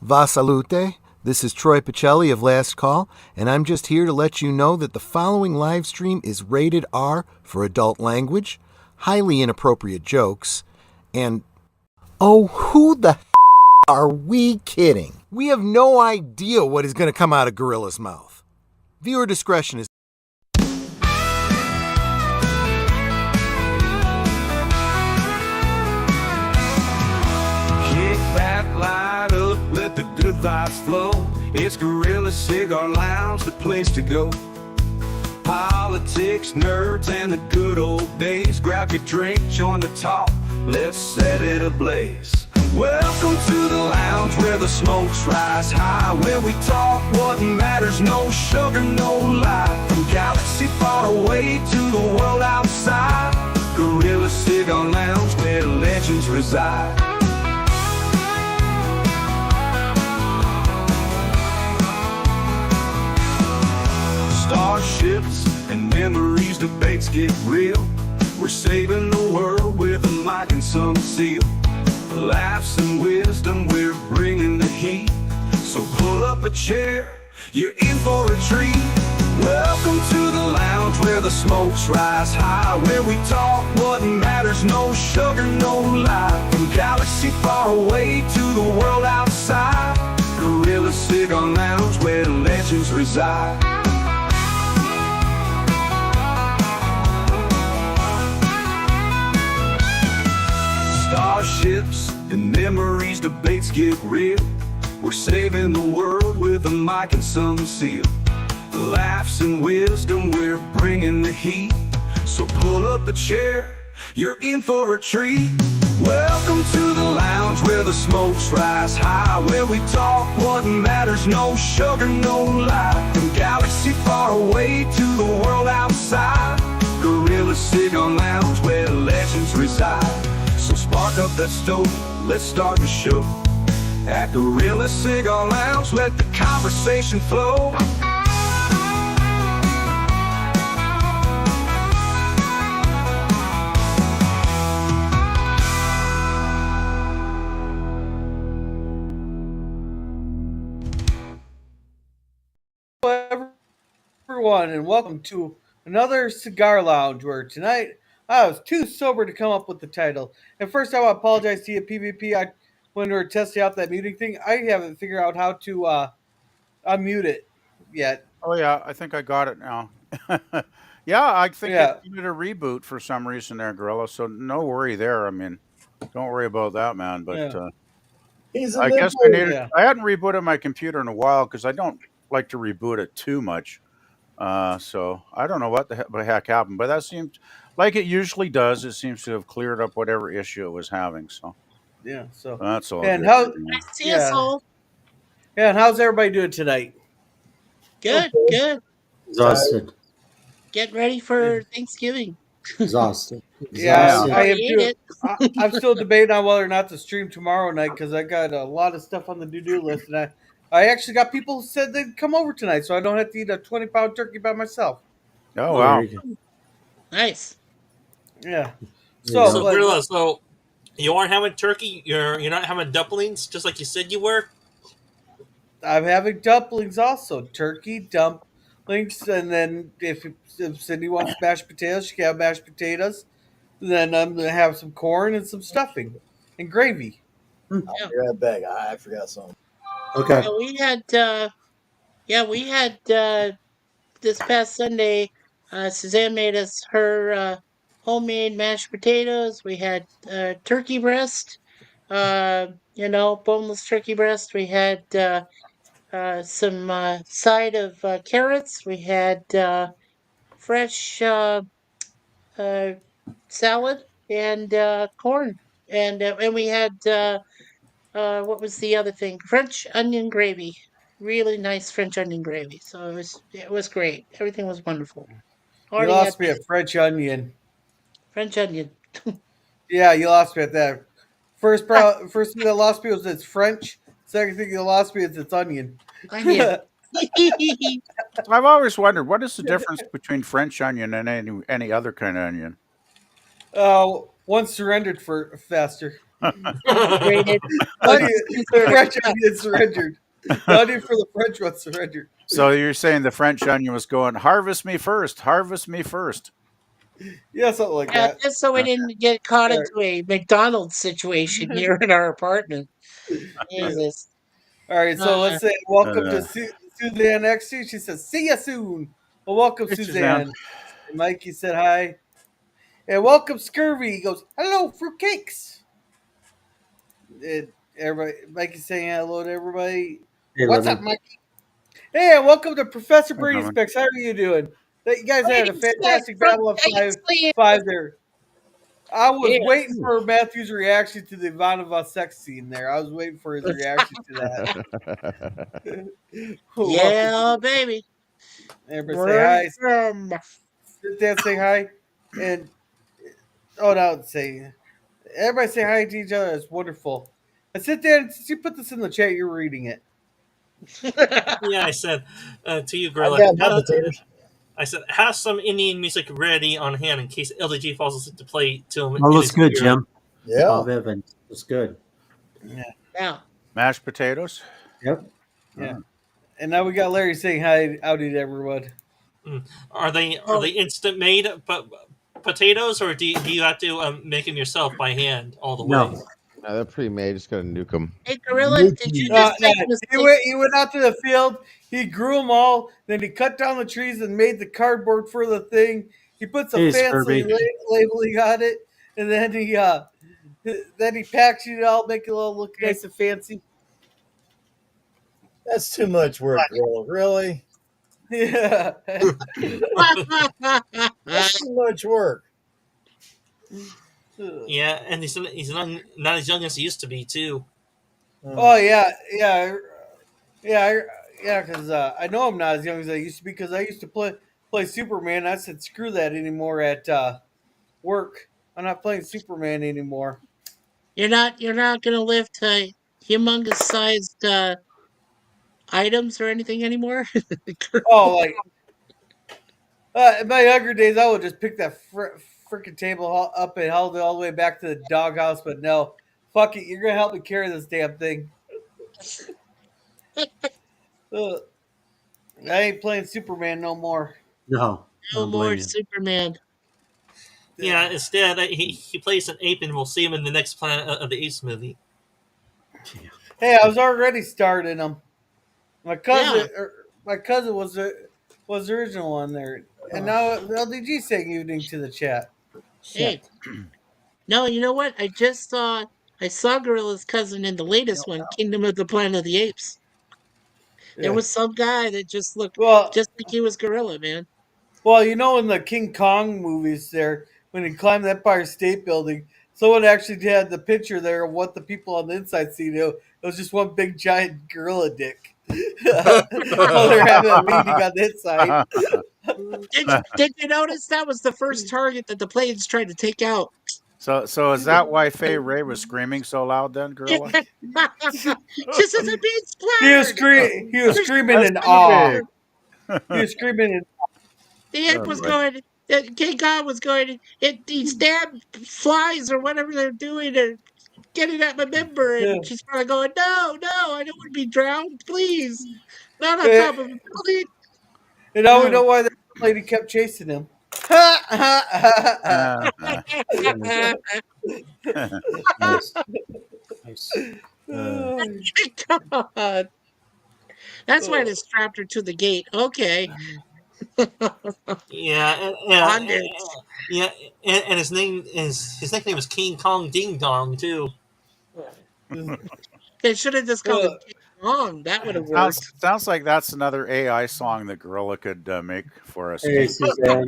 Va salute. This is Troy Pacelli of Last Call, and I'm just here to let you know that the following live stream is rated R for adult language, highly inappropriate jokes, and oh, who the are we kidding? We have no idea what is going to come out of Gorilla's mouth. Viewer discretion is light up, let the good vibes flow. It's Gorilla Cigar Lounge, the place to go. Politics, nerds, and the good old days. Grab your drink, join the talk, let's set it ablaze. Welcome to the lounge where the smokes rise high, where we talk what matters, no sugar, no lie. From galaxy far away to the world outside, Gorilla Cigar Lounge where legends reside. Starships and memories, debates get real. We're saving the world with a mic and some seal. Laughs and wisdom, we're bringing the heat. So pull up a chair, you're in for a treat. Welcome to the lounge where the smokes rise high, where we talk what matters, no sugar, no lie. From galaxy far away to the world outside, Gorilla Cigar Lounge where legends reside. Starships and memories, debates get real. We're saving the world with a mic and some seal. Laughs and wisdom, we're bringing the heat. So pull up a chair, you're in for a treat. Welcome to the lounge where the smokes rise high, where we talk what matters, no sugar, no lie. From galaxy far away to the world outside, Gorilla Cigar Lounge where legends reside. So spark up that stove, let's start the show. At Gorilla Cigar Lounge, let the conversation flow. Hello everyone, and welcome to another Cigar Lounge, where tonight I was too sober to come up with the title. And first, I want to apologize to you, PvP. When we were testing out that muting thing, I haven't figured out how to unmute it yet. Oh yeah, I think I got it now. Yeah, I think Yeah. it needed a reboot for some reason there, Gorilla. So no worry there. I mean, don't worry about that, man. But Yeah. I guess I needed. Yeah. I hadn't rebooted my computer in a while because I don't like to reboot it too much. So I don't know what the heck happened, but that seemed like it usually does. It seems to have cleared up whatever issue it was having. So Yeah. So that's all. and good. how? See us all. Yeah. And how's everybody doing tonight? Good, good. Exhausted. Get ready for Thanksgiving. Exhausted. Yeah, Exhausted. I am Ate too. it. I'm still debating on whether or not to stream tomorrow night because I got a lot of stuff on the to-do list, and I actually got people who said they'd come over tonight, so I don't have to eat a 20-pound turkey by myself. Oh wow. Nice. Yeah. There you So, go. like, Gorilla, so you aren't having turkey? You're not having dumplings, just like you said you were? I'm having dumplings also. Turkey, dumplings, and then if Cindy wants mashed potatoes, she can have mashed potatoes. Then I'm going to have some corn and some stuffing and gravy. I'll be right back. I forgot something. Okay. We had this past Sunday, Suzanne made us her homemade mashed potatoes. We had turkey breast, boneless turkey breast. We had some side of carrots. We had fresh salad and corn, and we had what was the other thing? French onion gravy. Really nice French onion gravy. So it was great. Everything was wonderful. You lost me at French onion. French onion. Yeah, you lost me at that. First thing that lost me was it's French. Second thing that lost me is it's onion. Onion. I've always wondered what is the difference between French onion and any other kind of onion. One surrendered for faster. Integrated. Onion, Once the considered French cut. onion surrendered. The onion for the French one surrendered. So you're saying the French onion was going, harvest me first, harvest me first. Yeah, something like Yeah, that. just so we didn't get caught All into a McDonald's situation here in our apartment. right. Jesus. All right, so Uh, let's say welcome to Uh, Suzanne XC. She says, "See ya soon." Well, welcome, Hey, Suzanne. Suzanne. And Mikey said hi. And welcome, Scurvy. He goes, "Hello, fruitcakes." And everybody, Mikey saying hello to everybody. Hey, What's up, Lemon. Mikey? Hey, and welcome to Professor Hey, Brady Norman. Specs. How are you doing? You guys had a Waiting spec fantastic from battle of Iceland. five there. I was Yeah. waiting for Matthew's reaction to the Ivanova sex scene there. I was waiting for his reaction to that. Welcome. Yeah, baby. Everybody say Where hi. from? Sit down, say hi. And, oh, no, say, everybody say hi to each other. It's wonderful. And sit down, since you put this in the chat, you're reading it. Yeah, I said to you, I Gorilla. got my potatoes. I said, have some Indian music ready on hand in case LDG falls asleep to play to him All in looks his good, ear. Jim. Yeah. Bob Evans. Looks good. Yeah. Mashed potatoes. Yep. Yeah. And now we got Larry saying hi, howdy to everyone. Are they Oh. instant made potatoes, or do you have to make them yourself by hand all the way? No. No, they're pre-made. Just gotta nuke them. Hey, Gorilla, did you just make a mistake? He went out to the field. He grew them all. Then he cut down the trees and made the cardboard for the thing. He puts a Hey, fancy Scurvy. labeling on it, and then he packs it all, make it all look nice and fancy. That's too much work, Will. Really? Yeah. That's too much work. Yeah, and he's not as young as he used to be too. Oh yeah. Because I know I'm not as young as I used to be because I used to play Superman. I said screw that anymore at work. I'm not playing Superman anymore. You're not gonna lift humongous sized items or anything anymore? Oh, like in my younger days, I would just pick that freaking table up and haul it all the way back to the doghouse. But no, fuck it, you're gonna help me carry this damn thing. Ugh. I ain't playing Superman no more. No. I No don't more blame you. Superman. Yeah, instead he plays an ape, and we'll see him in the next Planet of the Apes movie. Hey, I was already starting them. My cousin, Yeah. my cousin was the original one there, and now LDG saying evening to the chat. Hey. No, you know what? I saw Gorilla's cousin in the latest one, Kingdom of the Planet of the Apes. There Yeah. was some guy that just looked Well, just like he was Gorilla, man. well, you know, in the King Kong movies, there when he climbed the Empire State Building, someone actually had the picture there of what the people on the inside see. It was just one big giant gorilla dick. While they're having a meeting on the inside. Did you notice that was the first target that the planes tried to take out? So is that why Fay Ray was screaming so loud then, Gorilla? Just as it being He was splattered. He was screaming That's in too awe. big. He was screaming in. The ape was going. King Kong was going. He stabbed flies or whatever they're doing and getting at my member, Yeah. and she's probably going, "No, no, I don't want to be drowned, please, not on Eh, top of a building." And now we No. know why the lady kept chasing him. Nice. Nice. God. That's why they strapped her to the gate. Okay. Yeah, Bondage. yeah, and his nickname is King Kong Ding Dong too. They should have just called him King Kong. That would have worked. Sounds like that's another AI song that Gorilla could make for us. Hey, Suzanne.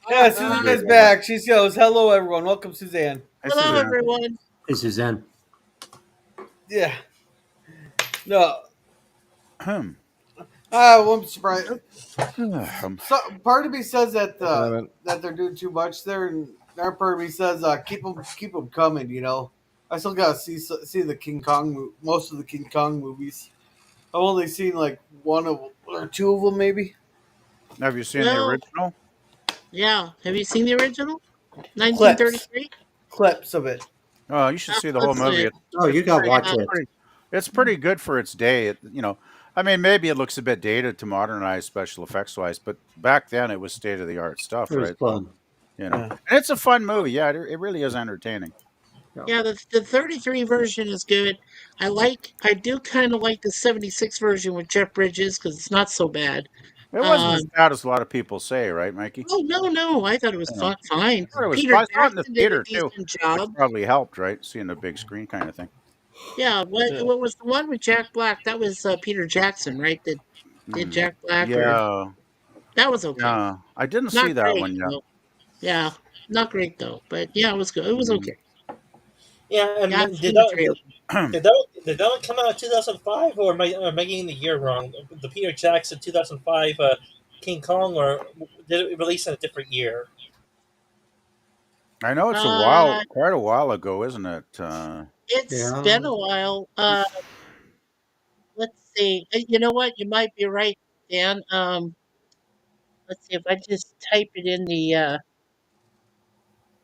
Yeah, Suzanne's back. She goes, "Hello, everyone. Welcome, Suzanne." Hey, Hello, Suzanne. everyone. Hey, Suzanne. Yeah. No. Hmm. I'm surprised. Um, So, part of me says that Lemon. that they're doing too much there, and our part of me says keep them coming. You know, I still gotta see the King Kong most of the King Kong movies. I've only seen like one or two of them, maybe. Have you seen the Well, original? yeah. Have you seen the original? Clips 1933? of it. Oh, you should see the whole Let's movie. see. Oh, you got to watch it. It's pretty good for its day. I mean, maybe it looks a bit dated to modernize special effects wise, but back then it was state of the art stuff, It was right? So, fun. and it's a fun movie. Yeah, it really is entertaining. Yeah, the 33 version is good. I do kind of like the 76 version with Jeff Bridges because it's not so bad. It wasn't Um, as bad as a lot of people say, right, Mikey? oh no, I thought it was You know, fine. I thought it was. Peter I saw it in the Jackson did a theater too, decent which job. probably helped, right? Seeing the big screen kind of thing. Yeah, what was the one with Jack Black? That was Peter Jackson, right? That did Hmm. Jack Black, or Yeah, that was okay. yeah. I didn't see Not that great one yet. though. Yeah, not great though. But yeah, it was good. It was Mhm. okay. Yeah, and Yeah, I've did seen the trailer. did that one come out in 2005, or am I getting the year wrong? The Peter Jackson 2005 King Kong, or did it release in a different year? I know it's Uh, quite a while ago, isn't it? it's Yeah. been a while. Let's see. You know what? You might be right, Dan. Let's see if I just type it in the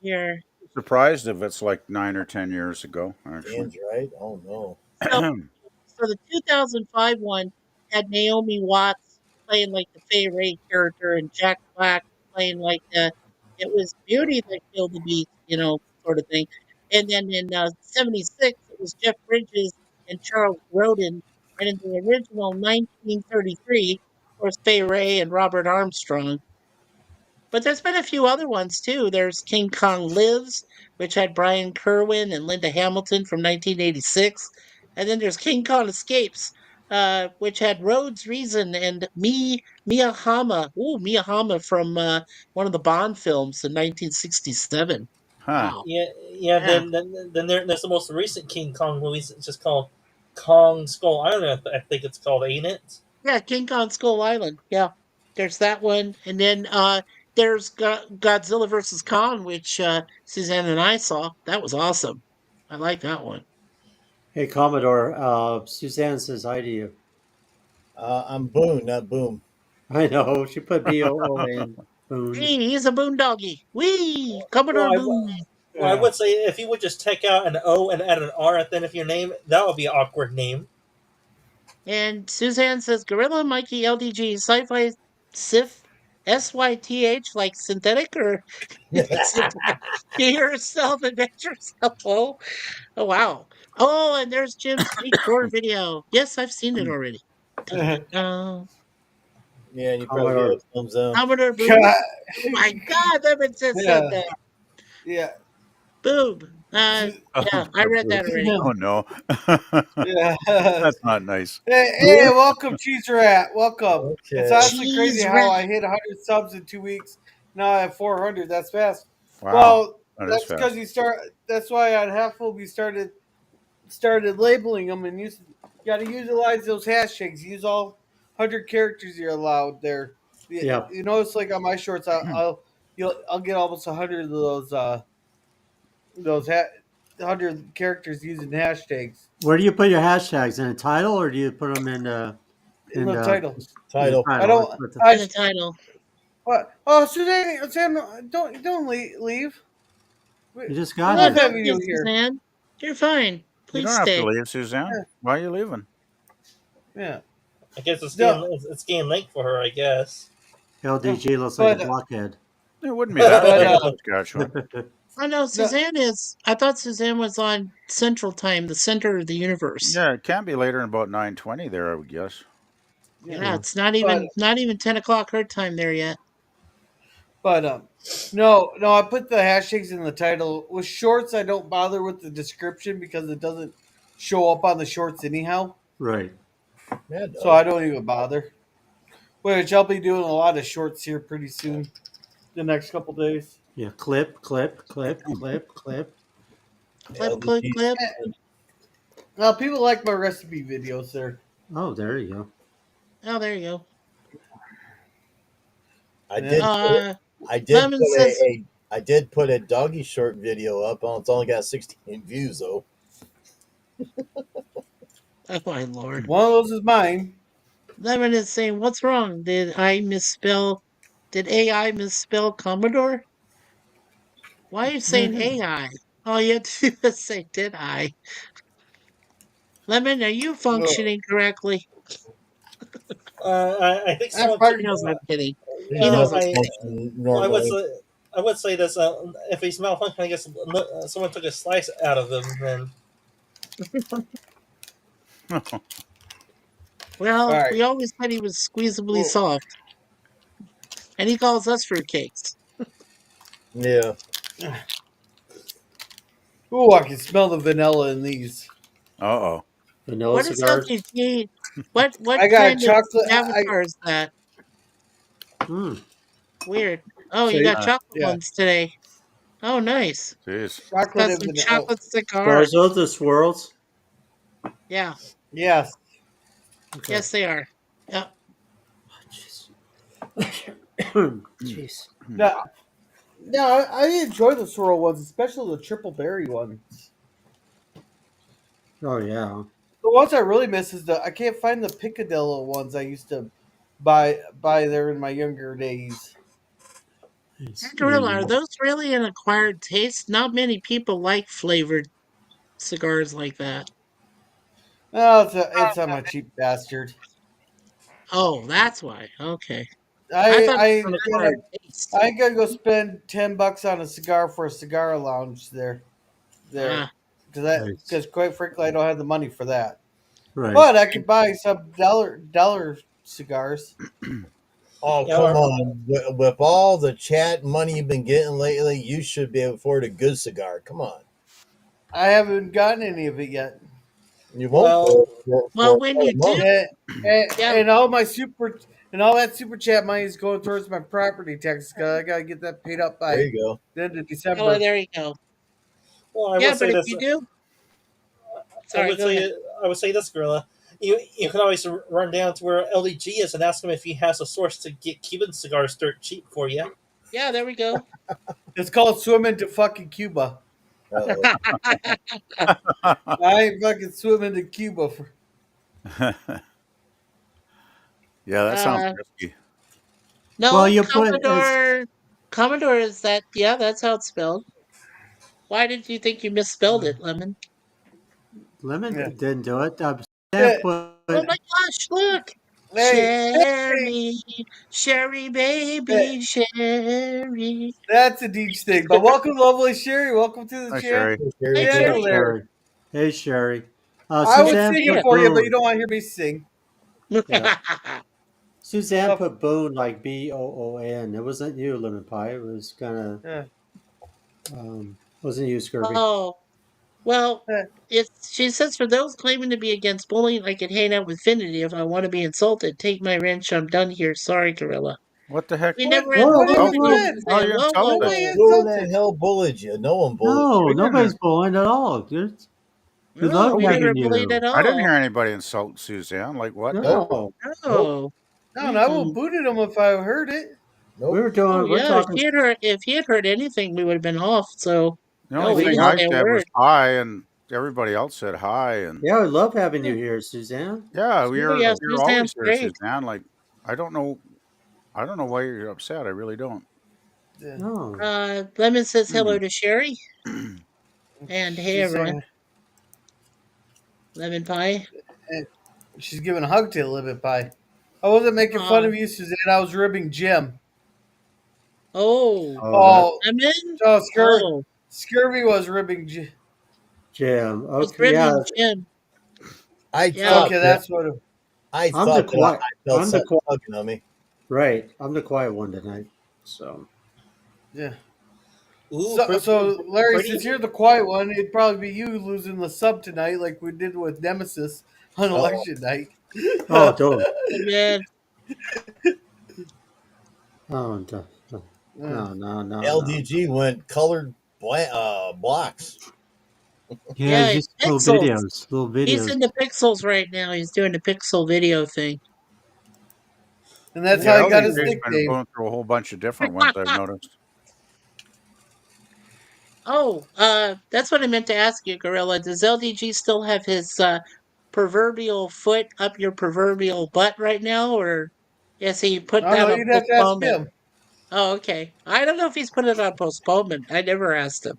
here. Surprised if it's like 9 or 10 years ago, actually. Dan's right. Oh no. So, so the 2005 one had Naomi Watts playing like the Fay Ray character and Jack Black playing like the it was Beauty that killed the beast, sort of thing. And then in '76, it was Jeff Bridges and Charles Grodin. And in the original 1933, of course, Fay Ray and Robert Armstrong. But there's been a few other ones too. There's King Kong Lives, which had Brian Kerwin and Linda Hamilton from 1986. And then there's King Kong Escapes, which had Rhodes Reason and Miyahama. Ooh, Miyahama from one of the Bond films in 1967. Huh. Wow. Yeah. Yeah. Then there's the most recent King Kong movies. It's just called Kong Skull Island. I think it's called, ain't it? Yeah, King Kong Skull Island. Yeah. There's that one. And then there's Godzilla versus Kong, which Suzanne and I saw. That was awesome. I like that one. Hey, Commodore, Suzanne says hi to you. I'm Boone, not Boom. I know. She put Boon. Boon. Hey, he's a boondoggy. Wee! Well, Commodore I, Boone. well, I would say if you would just take out an O and add an R at the end of your name, that would be an awkward name. And Suzanne says Gorilla Mikey LDG Sci-Fi Sif SYTH like synthetic or he herself adventures. Oh, oh wow. Oh, and there's Jim's Street Tour video. Yes, I've seen it already. Dun-dun-dun. Yeah, you probably get Commodore. a thumbs up. Commodore Boob. God. Oh my God, that just said that. Yeah. Boob. Yeah, I read that already. Oh no, Yeah. that's not nice. Hey, welcome, Cheese Rat. Welcome. It's Okay. honestly crazy Cheese how Rat. I hit 100 subs in 2 weeks. Now I have 400. That's fast. Wow, Well, that is that's fast. because you start. That's why on Half-Full we started labeling them and you got to utilize those hashtags. Use all 100 characters you're allowed there. Yeah. You notice, like on my shorts, I'll get almost 100 of those 100 characters using hashtags Where do you put your hashtags? In the title, or do you put them in in the title. Title. I don't. Put the- In the title. What? Oh, Suzanne, don't leave. You just I got love here. having you here. Suzanne. You're fine. You Please don't have stay. to leave, Suzanne. Why are you leaving? Yeah. I guess it's No. getting late for her, I guess. LDG looks like a But, blockhead. It wouldn't be that But, late in uh, Saskatchewan. Oh no, Suzanne is. I thought Suzanne was on Central Time, the center of the universe. Yeah, it can be later in about 9:20 there, I would guess. Yeah, it's not even 10 o'clock her time there yet. But no, I put the hashtags in the title. With shorts, I don't bother with the description because it doesn't show up on the shorts anyhow. Right. Yeah, So I don't even bother. Which I'll be doing a lot of shorts here pretty soon, the next couple days. Yeah. Clip. Clip, clip, clip. Now people like my recipe videos there. Oh, there you go. Oh, there you go. I did. Lemon says, I did put a doggy short video up. It's only got 16 views though. "Oh my lord." One of those is mine. Lemon is saying, "What's wrong? Did AI misspell Commodore? Why are you saying AI?" All you had to do was say, "Did I?" Lemon, are you functioning correctly? I think Ah, someone fuck. He knows I'm kidding. He's He Well, knows I'm not kidding. functioning I would normally. say, I would say this. If he's malfunctioning, I guess someone took a slice out of him. Then Well, All right. we always said he was squeezably Well, soft, and he calls us fruitcakes. Yeah. ooh, I can smell the vanilla in these. Uh-oh. Vanilla What is cigars. LTG? I What got kind of chocolate. avatar is that? Hmm. Weird. Oh, you See, got chocolate yeah, ones today. Oh, nice. Jeez. chocolate Got and some vanilla. Oh, chocolate cigars. Stars of the swirls. Yeah. yes. Okay. Yes, they are. Yep. Jeez. Jeez. No, no, I enjoy the swirl ones, especially the triple berry ones. Oh yeah. The ones I really miss is I can't find the picadillo ones I used to buy there in my younger days. It's Gorilla, are eating. those really an acquired taste? Not many people like flavored cigars like that. Oh, it's on my cheap bastard. Oh, that's why. Okay. I I thought I it ain't was an gonna acquired taste. I ain't gonna go spend $10 on a cigar for a cigar lounge there Ah, Right. because quite frankly I don't have the money for that. Right. But I could buy some dollar cigars. Oh, yeah, come on. With all the chat money you've been getting lately, you should be able to afford a good cigar. Come on. I haven't gotten any of it yet. You won't well, well, for when a you do, month. yeah, And all my and all that super chat money is going towards my property taxes. Cause I gotta get that paid up There by you go. the end of oh, December. there you go. well, I Yeah, would but say if this. you do, I sorry, would go ahead. say I would say this, Gorilla. You can always run down to where LDG is and ask him if he has a source to get Cuban cigars dirt cheap for you. Yeah, there we go. It's called swimming to fucking Cuba. Uh-oh. I ain't fucking swimming to Cuba for. Yeah, that sounds uh, risky. Well, no, you put as Commodore is that? Yeah, that's how it's spelled. Why did you think you misspelled it, Lemon? lemon Yeah. didn't do it. Sam Yeah. put Oh my gosh, look. Hey, hey, Sherry, Sherry hey, baby, Sherry. that's a Deej thing. But welcome, lovely Sherry. Welcome to the Hi, Sherry. Hey, Sherry, Hey, Hey channel Sherry. there. Sherry. Hey Sherry. I would Suzanne sing it put Yeah. for you, but you Boone. don't want to hear me sing. Yeah. Suzanne So, put Boone like Boon. It wasn't you, Lemon Pie. It was kind of yeah. wasn't you, Scurvy. Oh, well, Eh. she says for those claiming to be against bullying, I can hang out with Finity if I want to be insulted. Take my wrench. I'm done here. Sorry, Gorilla. What the heck? We What? never Whoa, What do insulted you whoa, you, whoa! said? How are Suzanne. you Whoa, whoa, insulted? Nobody whoa. who the insulted. hell bullied you? No one bullied No, We nobody's never. bullying at all. We No, love we Nobody. never having bullied you. at I didn't all. hear anybody insult Suzanne. Like what? Nope. No, Nope. No. No, and I will Mm-mm. booted him if I heard it. Nope. Oh we're yeah, talking. if he had heard anything, we would have been off. So The only no, we We thing didn't love. I say a said was word. hi, and everybody else said hi, and Yeah, we love having Yeah. you here, Suzanne. yeah, Oh yeah, we're always Suzanne's here, great. Suzanne. Like I don't know, I don't know why you're upset. I really don't. Yeah. No. Lemon says hello Hmm. to Sherry and hey She's everyone. saying Lemon pie. eh, she's giving a hug to Lemon Pie. I wasn't making fun Aw. of you, Suzanne. I was ribbing Jim. Oh, Oh, that Oh, Lemon. so Oh, Scurvy was ribbing Jim. Jim. was Okay, yeah. ribbing Jim. I Yeah. thought Okay, that that's what. It, I I'm the thought that quiet. I felt I'm the something quiet. tugging on me. Right. I'm the quiet one tonight. So yeah. Ooh, So Larry, since pretty. you're the quiet one, it'd probably be you losing the sub tonight, like we did with Nemesis on Uh-oh. election night. oh, don't. Oh man. Oh, don't. No, no, no, no. LDG went colored blocks. Yeah, Yeah, just little pixels. videos. Little He's videos. in the pixels right now. He's doing the pixel video thing. And that's how Yeah, he got his LDJ's been nickname. going through a whole bunch of different ones. I've noticed. Oh, that's what I meant to ask you, Gorilla. Does LDG still have his proverbial foot up your proverbial butt right now, or has he put I don't that know. on You'd have to ask postponement? him. Oh, okay. I don't know if he's put it on postponement. I never asked him.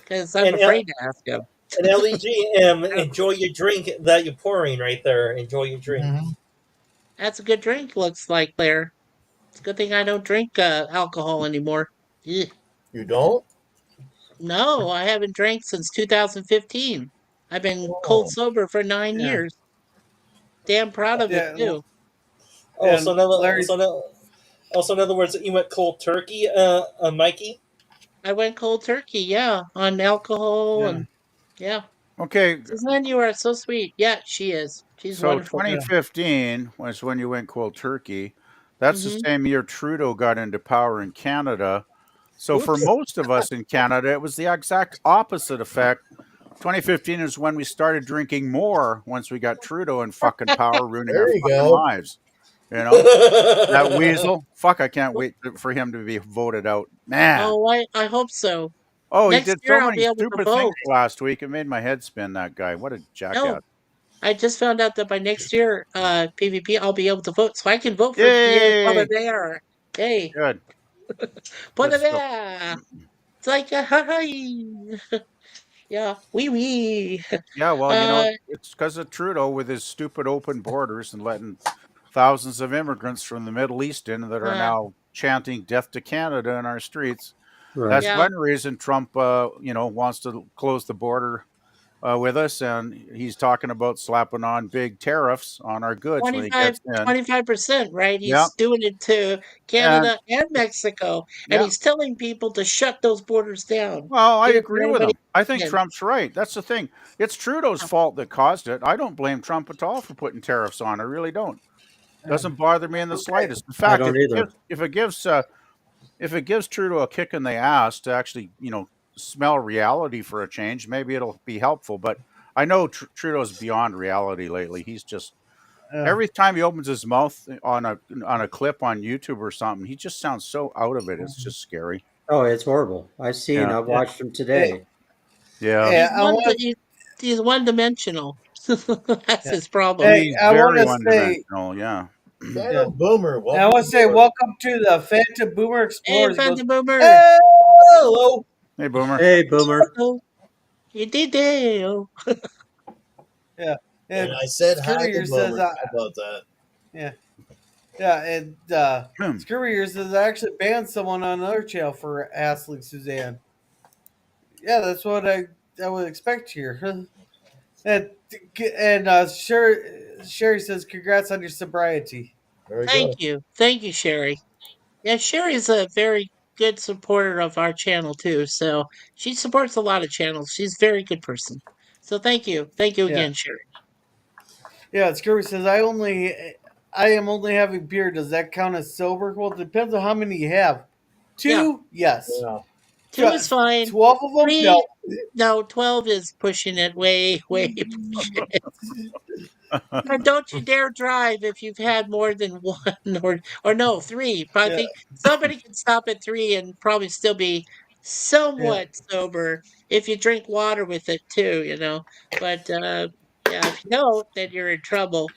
because I'm And afraid to ask him. and LEG, enjoy your drink that you're pouring right there. Enjoy your drink. Mhm. That's a good drink, looks like there. It's a good thing I don't drink alcohol anymore. Ugh. You don't? No, I haven't drank since 2015. I've been cold Oh, sober for 9 Yeah. years. Damn proud of it, Yeah. too. Oh, And Larry. in other words, you went cold turkey, Mikey. I went cold turkey, yeah, on alcohol Yeah. and yeah. Okay, Suzanne, you are so sweet. Yeah, she is. She's so wonderful. Yeah. 2015 was when you went cold turkey. That's the Mm-hmm. same year Trudeau got into power in Canada. So for Oops. most of us in Canada, it was the exact opposite effect. 2015 is when we started drinking more once we got Trudeau in fucking power, ruining our there you fucking go. lives. You know, that weasel. Fuck, I can't wait for him to be voted out. Man. Oh, I hope so. Oh, he Next did year so I'll many be able to stupid things vote. last week. It made my head spin, that guy. What a No, jackass. I just found out that by next year, PvP, I'll be able to vote, so I can vote for Pierre Yay! Poilievre. Hey, Good. Good stuff. Poilievre! It's like a hi. Yeah, wee wee. Yeah, well, Uh, it's because of Trudeau with his stupid open borders and letting thousands of immigrants from the Middle East in that are uh, now chanting "Death to Canada" in our streets. Right. That's yeah, one reason Trump, wants to close the border with us, and he's talking about slapping on big tariffs on our goods when he 25, gets in. 25%, right? Yeah, He's doing it to and Canada and Mexico, and yeah. he's telling people to shut those borders down. Well, I Here for agree with anybody him. I think in. Trump's right. That's the thing. It's Trudeau's fault that caused it. I don't blame Trump at all for putting tariffs on. I really don't. Yeah. Doesn't bother me in the Okay. slightest. In I fact, don't either. if it gives Trudeau a kick in the ass to actually smell reality for a change, maybe it'll be helpful. But I know Trudeau's beyond reality lately. He's just Yeah. every time he opens his mouth on a clip on YouTube or something, he just sounds so out of it. It's just scary. Oh, it's horrible. Yeah. I've Yeah. watched them Hey, today. Yeah. hey, He's I want. he's one-dimensional. That's Yeah. his problem. Hey, He's I want very to say. one-dimensional. Yeah. Yeah. Phantom Boomer, And I welcome want to say aboard. welcome to the Phantom Boomer Hey, Explorers. He goes, Phantom Boomer. hello. Hey, Boomer. Hey, Boomer. Hello. You did it. Yeah. And And I said hi to Scurrier says, Boomer. How about that? yeah. Yeah. And Scurrier says, I actually banned someone on another channel for hassling Suzanne. Yeah, that's what I would expect here. and Sherry says, congrats on your sobriety. Very Thank good. you. Thank you, Sherry. Yeah, Sherry's a very good supporter of our channel too. So she supports a lot of channels. She's a very good person. So thank you. Thank you Yeah. again, Sherry. Yeah, Scurvy says, I am only having beer. Does that count as sober? Well, it depends on how many you have. Yeah, Two, yes. Yeah. 2 is fine. 12 of them, 3, no. no, 12 is pushing it way, way. And don't you dare drive if you've had more than one or no, 3. But I Yeah, think somebody can stop at 3 and probably still be yeah, somewhat sober if you drink water with it too. But yeah, if you don't, then you're in trouble.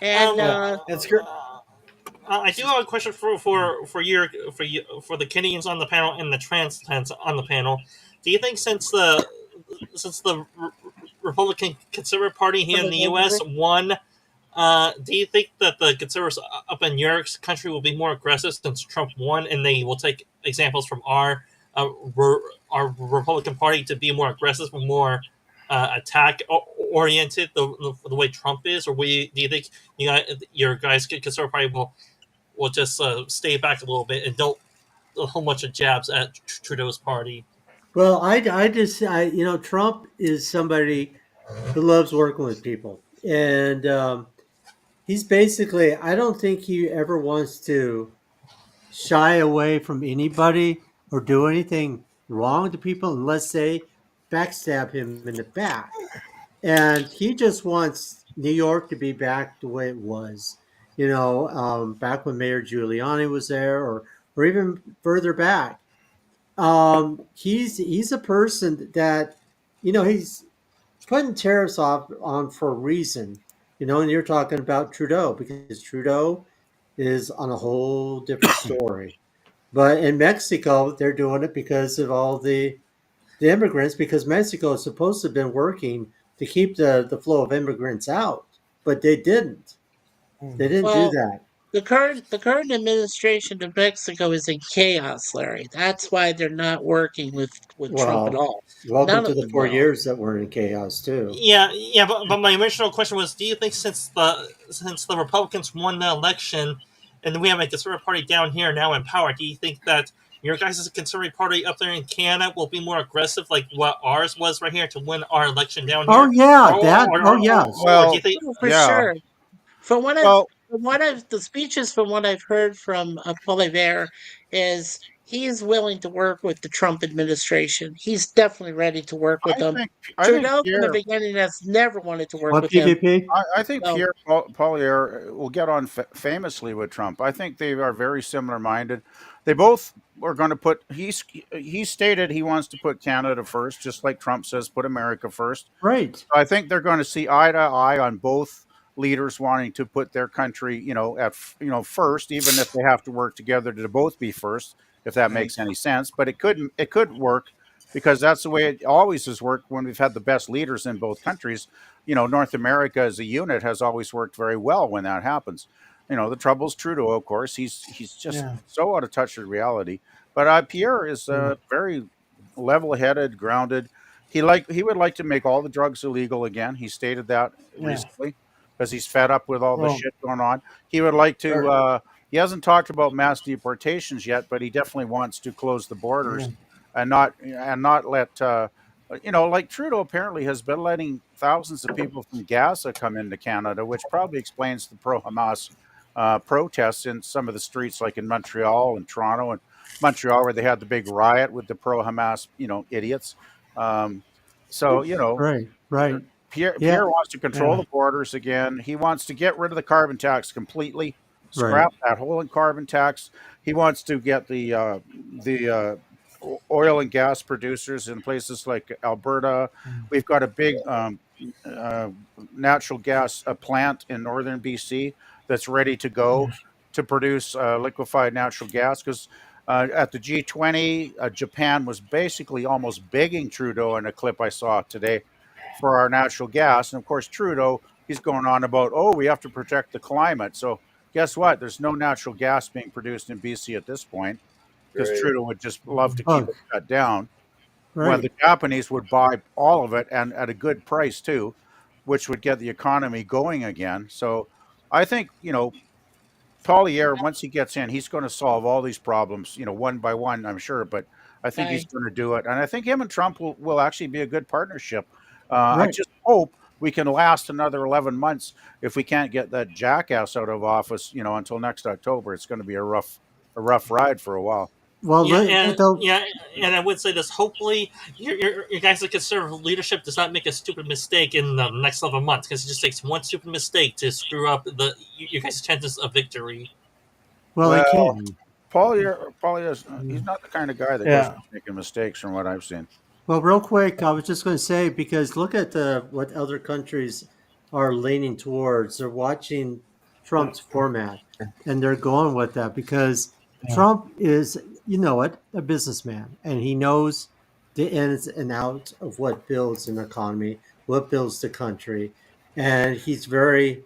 And yeah. Um, And Scur- I do have a question for the Canadians on the panel and the transplants on the panel. Do you think since the Republican Conservative Party here in the U.S. won, do you think that the conservatives up in your country will be more aggressive since Trump won, and they will take examples from our Republican Party to be more aggressive, more attack oriented, the way Trump is, or do you think your guys Conservative Party will just stay back a little bit and don't a whole bunch of jabs at Trudeau's party? Well, Trump is somebody who loves working with people. And he's basically, I don't think he ever wants to shy away from anybody or do anything wrong to people unless they backstab him in the back. And he just wants New York to be back the way it was, back when Mayor Giuliani was there, or even further back. He's a person that, he's putting tariffs off on for a reason, and you're talking about Trudeau because Trudeau is on a whole different story. But in Mexico, they're doing it because of all the the immigrants because Mexico is supposed to have been working to keep the flow of immigrants out, but they didn't. They didn't do Well, that. the current administration of Mexico is in chaos, Larry. That's why they're not working with Trump at Well, all. welcome None to of the them four will. years that were in chaos too. Yeah, but my original question was: do you think since the Republicans won the election, and we have a conservative party down here now in power, do you think that your guys' conservative party up there in Canada will be more aggressive, like what ours was right here, to win our election down Oh here, yeah, or that. or, Oh or, or, yes, or do you Well, think? Oh, for yeah. sure. From what I've Well, the speeches from what I've heard from Poilievre is he's willing to work with the Trump administration. He's definitely ready to work with I them. think I think Trudeau from the Pierre beginning has never wanted to work what with him. PvP? I think So Pierre Poilievre will get on famously with Trump. I think they are very similar minded. They both are going to put. He stated he wants to put Canada first, just like Trump says, put America first. Right, I think they're going to see eye to eye on both leaders wanting to put their country, first, even if they have to work together to both be first, if that makes any sense. But it could work because that's the way it always has worked when we've had the best leaders in both countries. North America as a unit has always worked very well when that happens. The trouble's Trudeau, of course. He's just Yeah. so out of touch with reality. But Pierre is very level-headed, grounded. He would like to make all the drugs illegal again. He stated that Yeah. recently because he's fed up with all the Well, shit going on. He would like to. er, He hasn't talked about mass deportations yet, but he definitely wants to close the yeah. borders and not let. Like Trudeau apparently has been letting thousands of people from Gaza come into Canada, which probably explains the pro-Hamas protests in some of the streets, like in Montreal and Toronto and Montreal, where they had the big riot with the pro-Hamas, idiots. Um, so right, right. Yeah, Pierre wants to control Yeah. the borders again. He wants to get rid of the carbon tax completely, right. scrap that whole carbon tax. He wants to get the oil and gas producers in places like Alberta. We've got a big uh, natural gas plant in northern BC that's ready to go to produce liquefied natural gas because at the G20, Japan was basically almost begging Trudeau in a clip I saw today for our natural gas. And of course, Trudeau, he's going on about, oh, we have to protect the climate. So guess what? There's no natural gas being produced in BC at this point because Great. Trudeau would just love to keep Oh, it shut down. When right. the Japanese would buy all of it and at a good price too, which would get the economy going again. So I think, Collier, once he gets in, he's going to solve all these problems, one by one, I'm sure. But I think he's I going to do it, and I think him and Trump will actually be a good partnership. I Right. just hope we can last another 11 months. If we can't get that jackass out of office, until next October, it's going to be a rough ride for a while. Well, Yeah, and though. yeah, and I would say this. Hopefully, your guys' conservative leadership does not make a stupid mistake in the next 11 months, because it just takes one stupid mistake to screw up your guys' chances of victory. Well, it Well, can. Paulie is he's not the kind of guy that goes Yeah. around making mistakes, from what I've seen. Well, real quick, I was just going to say because look at what other countries are leaning towards. They're watching Trump's format, and they're going with that because Trump is, a businessman, and he knows the ins and outs of what builds an economy, what builds the country, and he's very,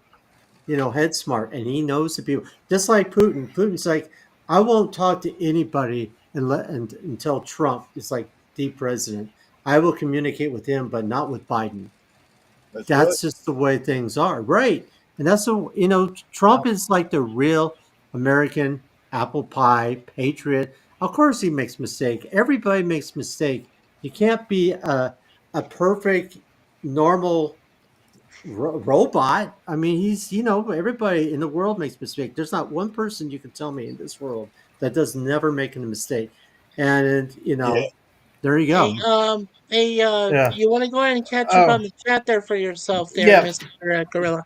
head smart, and he knows the people. Just like Putin. Putin's like, I won't talk to anybody until Trump is like the president. I will communicate with him, but not with Biden. That's good. That's just the way things are, right? And that's Trump is like the real American apple pie patriot. Of course, he makes mistake. Everybody makes mistake. You can't be a perfect normal robot. I mean, he's everybody in the world makes mistakes. There's not one person you can tell me in this world that does never make a mistake. And Yeah. there you hey go. hey Yeah. you want to go ahead and catch up Oh, on the chat there for yourself there, yeah. Mr. Gorilla.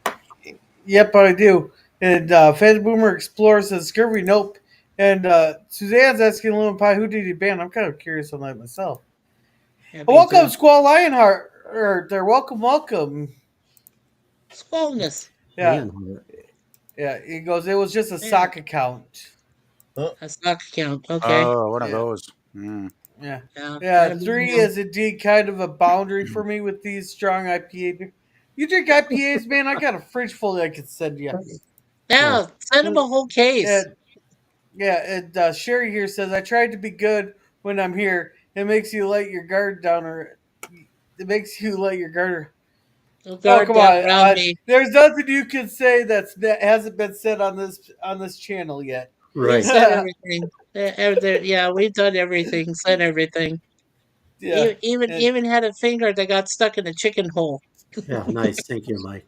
Yep, but I do. And Fed Boomer Explorer says Scurvy, nope. And Suzanne's asking Lemon Pie, who did he ban? I'm kind of curious on that myself. Yeah, Welcome, Squall Lionheart. There, welcome. Squallness. Yeah, Leonhardt. yeah. He goes, it was just a Yeah. sock account. Huh? A stock account. Okay. Oh, one of Yeah. those. Mm. Yeah. Yeah, Yeah, that'd be 3 him. is indeed kind of a boundary for me with these strong IPA beer. You drink IPAs, man? I got a fridge full that I could send you. Yeah. Yeah, send him a whole case. And yeah, and Sherry here says I tried to be good when I'm here. It makes you let your guard down, or it makes you let your guard. He'll Oh guard come down on! around me. There's nothing you can say that hasn't been said on this channel yet. We've Right. said everything. Yeah, we've done everything, said everything. Yeah, and Even had a finger that got stuck in a chicken hole. Yeah. Nice. Thank you, Mike.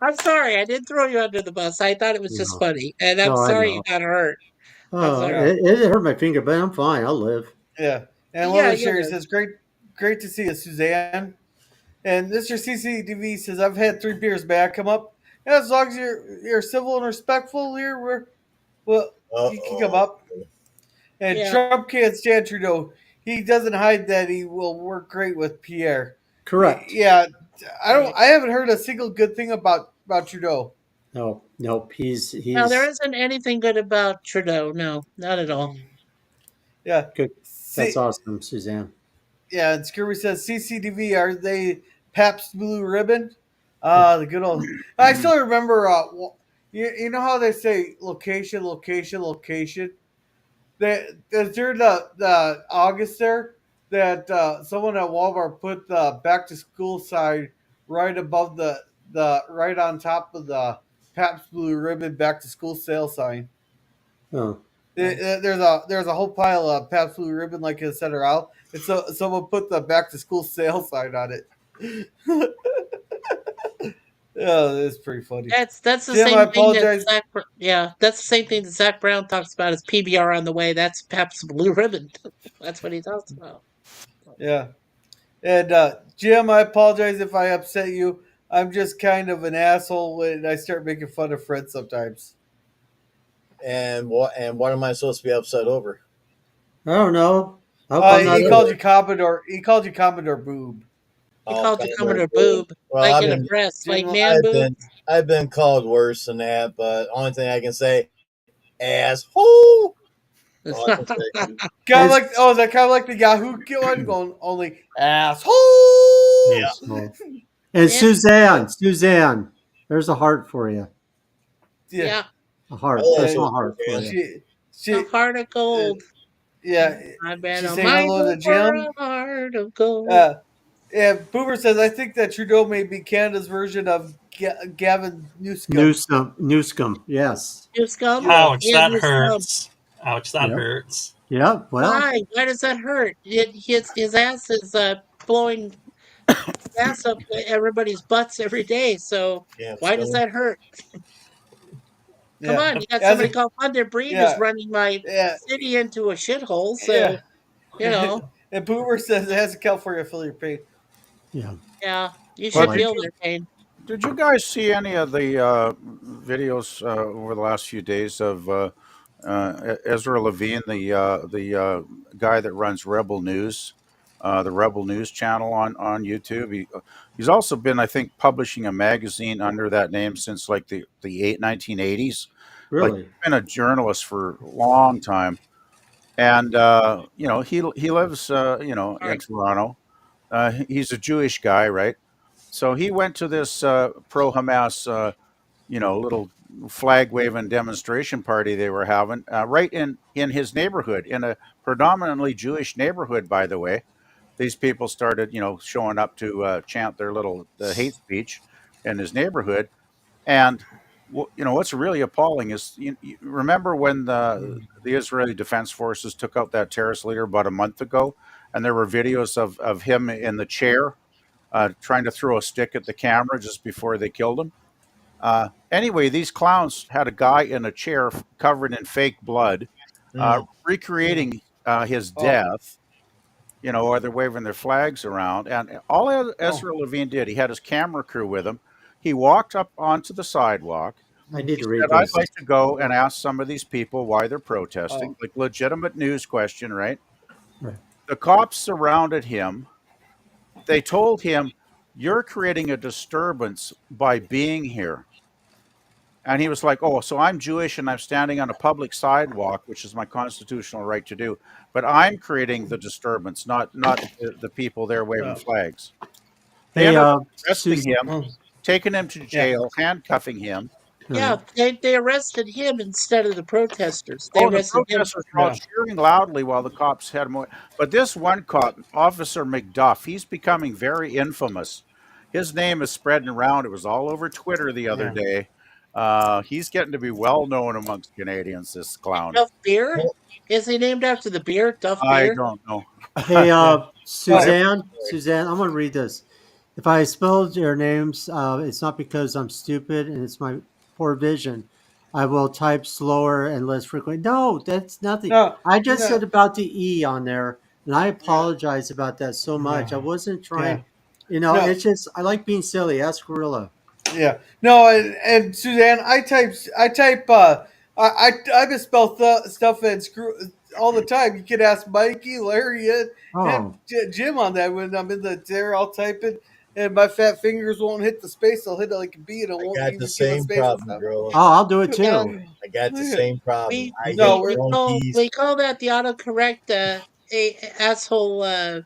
I'm sorry, I didn't throw you under the bus. I thought it was just No. funny, and I'm No, I sorry you know. got hurt. I'm Oh, sorry. yeah, it hurt my finger, but I'm fine. I'll live. yeah. And Yeah, Lola you Sherry know. says great to see you, Suzanne. And Mr. CCTV says I've had 3 beers, may I come up? Yeah, as long as you're civil and respectful here, well, you can come Uh-oh. up. And Yeah, Trump can't stand Trudeau. He doesn't hide that he will work great with Pierre. Correct. Yeah, right. I haven't heard a single good thing about Trudeau. No, nope. No, there He's isn't anything good about Trudeau. No, not at all. Yeah, good. That's see, awesome, Suzanne. yeah. And Scurvy says CCTV, are they Pabst Blue Ribbon? The good old. I still remember. You know how they say location, location, location. During the August there that someone at Walmart put the back to school sign right above the right on top of the Pabst Blue Ribbon back to school sale sign. Oh, There's a whole pile of Pabst Blue Ribbon like in the center aisle, and so someone put the back to school sale sign on it. Yeah, it's pretty funny. That's the Jim, I same thing that apologize. Yeah, that's the same thing that Zach Brown talks about as PBR on the way. That's Pep's Blue Ribbon. That's what he talks about. Yeah. And Jim, I apologize if I upset you. I'm just kind of an asshole when I start making fun of Fred sometimes. And what am I supposed to be upset over? I don't know. How come not He every- called you Commodore. He called you Commodore Boob. He Oh, called you Commodore Commodore Boo. Boob, Well, like in a breast, Jim, like man boob. I've been called worse than that, but only thing I can say, asshole. All I can say. kind of And, like is that kind of like the Yahoo one going only asshole? Yeah. so- and Yeah, Suzanne, there's a heart for you. Yeah, yeah, A heart, and Hello, personal heart for Suzanne. you. she a heart of gold. yeah. I've been She's a saying hello miser to for a Jim. heart of gold. Uh, and Boomer says I think that Trudeau may be Canada's version of Gavin Newsom. Newscomb, yes. You scum? Yeah, Ouch, Yeah, that you scum. hurts. Ouch, that Yep. hurts. Yep. Well, Why? Why does that hurt? His ass is blowing gas up everybody's butts every day. So Yeah, why does scum. that hurt? Come yeah. on, you got As somebody a called Thunder Breed who's yeah, running my yeah, city into a shithole. yeah. So you know, And Boomer says it has a California affiliate pay. yeah. yeah, you Well, should Like, did feel you their pain. did you guys see any of the videos over the last few days of Ezra Levine, the guy that runs Rebel News, the Rebel News channel on YouTube? He's also been, I think, publishing a magazine under that name since like the 1980s. Like really? he's been a journalist for a long time, and he lives All in right, Toronto. He's a Jewish guy, right? So he went to this pro Hamas, little flag waving demonstration party they were having right in his neighborhood, in a predominantly Jewish neighborhood, by the way. These people started, showing up to chant their little hate speech in his neighborhood. And what's really appalling is you remember when the Israeli Defense Forces took out that terrorist leader about a month ago, and there were videos of him in the chair trying to throw a stick at the camera just before they killed him. Anyway, these clowns had a guy in a chair covered in fake blood, Mm. recreating his Oh, death. Or they're waving their flags around. And all oh, Ezra Levine did, he had his camera crew with him. He walked up onto the sidewalk. I need He to read said, I'd this. like to go and ask some of these people why they're protesting. oh. Like legitimate news question, right? Right. The cops surrounded him. They told him, you're creating a disturbance by being here. And he was like, "Oh, so I'm Jewish and I'm standing on a public sidewalk, which is my constitutional right to do, but I'm creating the disturbance, not the people there waving flags." They Hey, ended up arresting Susan. him, taking him to Yeah. jail, handcuffing him. Yeah, they arrested him instead of the protesters. They Oh, and the arrested him. protesters were all Yeah. cheering loudly while the cops had him away. But this one cop, Officer McDuff, he's becoming very infamous. His name is spreading around. It was all over Twitter the other day. He's getting to be well known amongst Canadians, this clown. Duff Beer? Is he named after the beer, Duff I Beer? don't know. Hey, Suzanne, I'm going to read this. If I spelled your names, it's not because I'm stupid and it's my poor vision. I will type slower and less frequently. No, that's nothing. No, I just no. said about the E on there, and I apologize about that so much. I wasn't trying, No. it's just, I like being silly. Ask Gorilla. Yeah. No, and Suzanne, I misspell stuff and screw all the time. You can ask Mikey, Larry, and Jim on that when I'm in the there. I'll type it, and my fat fingers won't hit the space. I'll hit it like a B, and it won't got even the give a same space. problem, girl. Oh, I'll do it too. I got the same problem. We, I No, hate donkeys. we call that the autocorrect asshole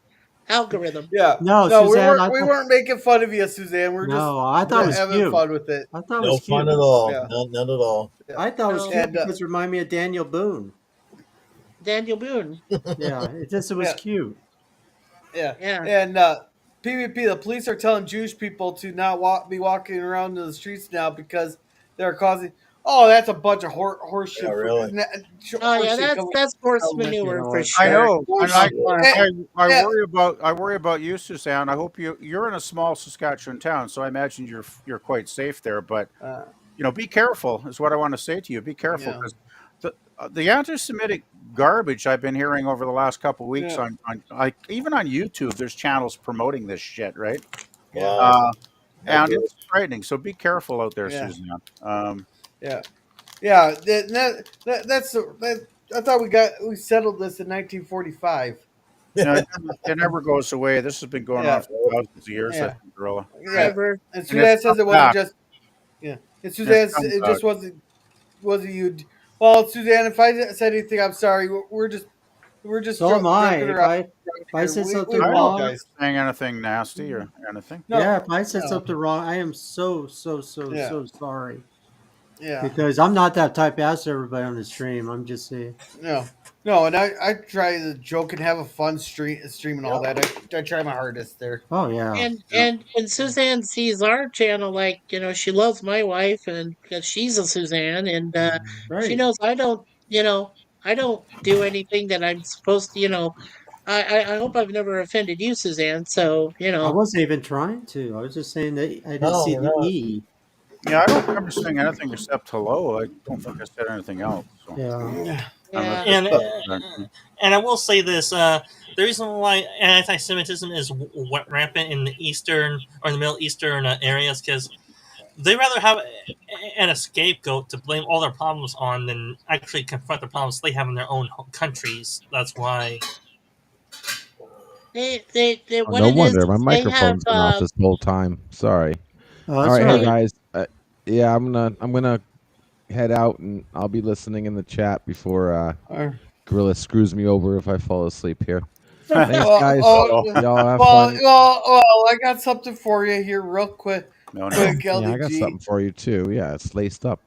algorithm. Yeah. No, No, Suzanne, we weren't making fun of you, Suzanne. We're just I thought it was having cute. fun with it. I thought it No was cute. fun at all. Yeah. None at all. I thought it was No. cute And, because it reminded me of Daniel Boone. Daniel Boone. Yeah, it was Yeah. cute. Yeah. Yeah. And PvP, the police are telling Jewish people to not be walking around in the streets now because they're causing. Oh, that's a bunch of horse shit. Yeah, really. Oh yeah, that's horse manure for sure. I know, and I Yeah. worry about you, Suzanne. I hope you're in a small Saskatchewan town, so I imagine you're quite safe there. But be careful is what I want to say to you. Be careful Yeah. because the anti-Semitic garbage I've been hearing over the last couple of weeks on even on YouTube, there's channels promoting this shit, right? Wow. And it's frightening. So be careful out there, Yeah. Suzanne. Yeah. I thought we settled this in 1945. It never goes away. This has been going on for thousands of years, I think, Gorilla. Yeah. Ever. And Suzanne says it wasn't just. Yeah. And Suzanne, It's come it back. just wasn't you. Well, Suzanne, if I said anything, I'm sorry. We're just So am I. joking around. If I said something I wrong, don't saying anything nasty or anything. No. yeah, if I said No. something wrong, I am so Yeah. sorry. Yeah. Because I'm not that type to ask everybody on the stream. I'm just saying. No, and I try to joke and have a fun stream and all that. I try my hardest there. Oh yeah. And when Suzanne sees our channel, like she loves my wife, and because she's a Suzanne, and she Right. knows I don't do anything that I'm supposed to. I hope I've never offended you, Suzanne. So I wasn't even trying to. I was just saying that I didn't see the E. Yeah, I don't remember saying anything except hello. I don't think I said anything else. So. Yeah. And I will say this: the reason why anti-Semitism is rampant in the Eastern or the Middle Eastern areas because they rather have a scapegoat to blame all their problems on than actually confront the problems they have in their own countries. That's why. What no it wonder is, my they have, microphone's been off this whole time. Sorry. Oh, All that's right, right. hey guys. Yeah, I'm gonna head out and I'll be listening in the chat before Gorilla screws me over if I fall asleep here. Thanks, guys. Y'all have fun. Well, I got something for you here, real quick. No. Quick, Yeah, I got LDG. something for you too. Yeah, it's laced up.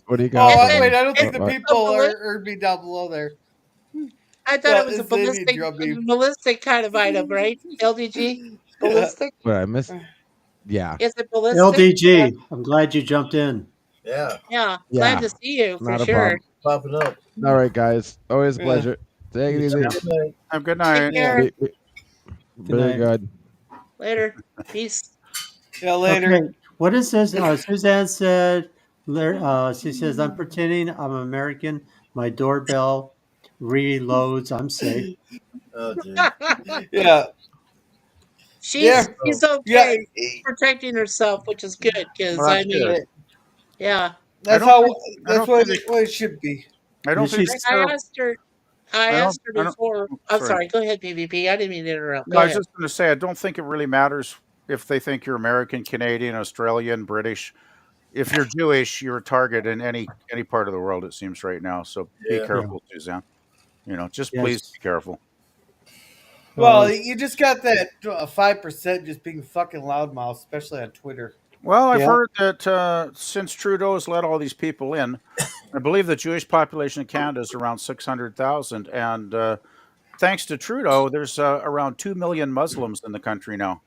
What do you got? Oh, wait, I don't think the people are be down below there. I thought it was a ballistic kind of item, right? LDG? Ballistic? What I missed? Yeah. Is it ballistic? LDG, I'm glad you jumped in. Yeah. Yeah. Glad to see you, for Not a sure. problem. Popping up. All right, guys. Always a pleasure. Take it easy. Have a good night. Take care. Very good. Later. Peace. Yeah, later. Okay. What is this? Suzanne said, she says, I'm pretending I'm American. My doorbell reloads. I'm safe. Oh, dude. Yeah. She's okay Yeah. protecting herself, which is good because Well, that's good. yeah. That's what what it should be. I don't think I I I don't. asked her I don't. before. Oh, I'm sorry. sorry. Go ahead, PvP. I didn't mean to interrupt. No, Go I was ahead. just going to say I don't think it really matters if they think you're American, Canadian, Australian, British. If you're Jewish, you're a target in any part of the world. It seems right now. So be Yeah. Yeah. careful, Suzanne. Just please Yes. be careful. Well, you just got that 5% just being fucking loudmouth, especially on Twitter. Well, I've Yeah. heard that since Trudeau's let all these people in, I believe the Jewish population in Canada is around 600,000, and thanks to Trudeau, there's around 2 million Muslims in the country now.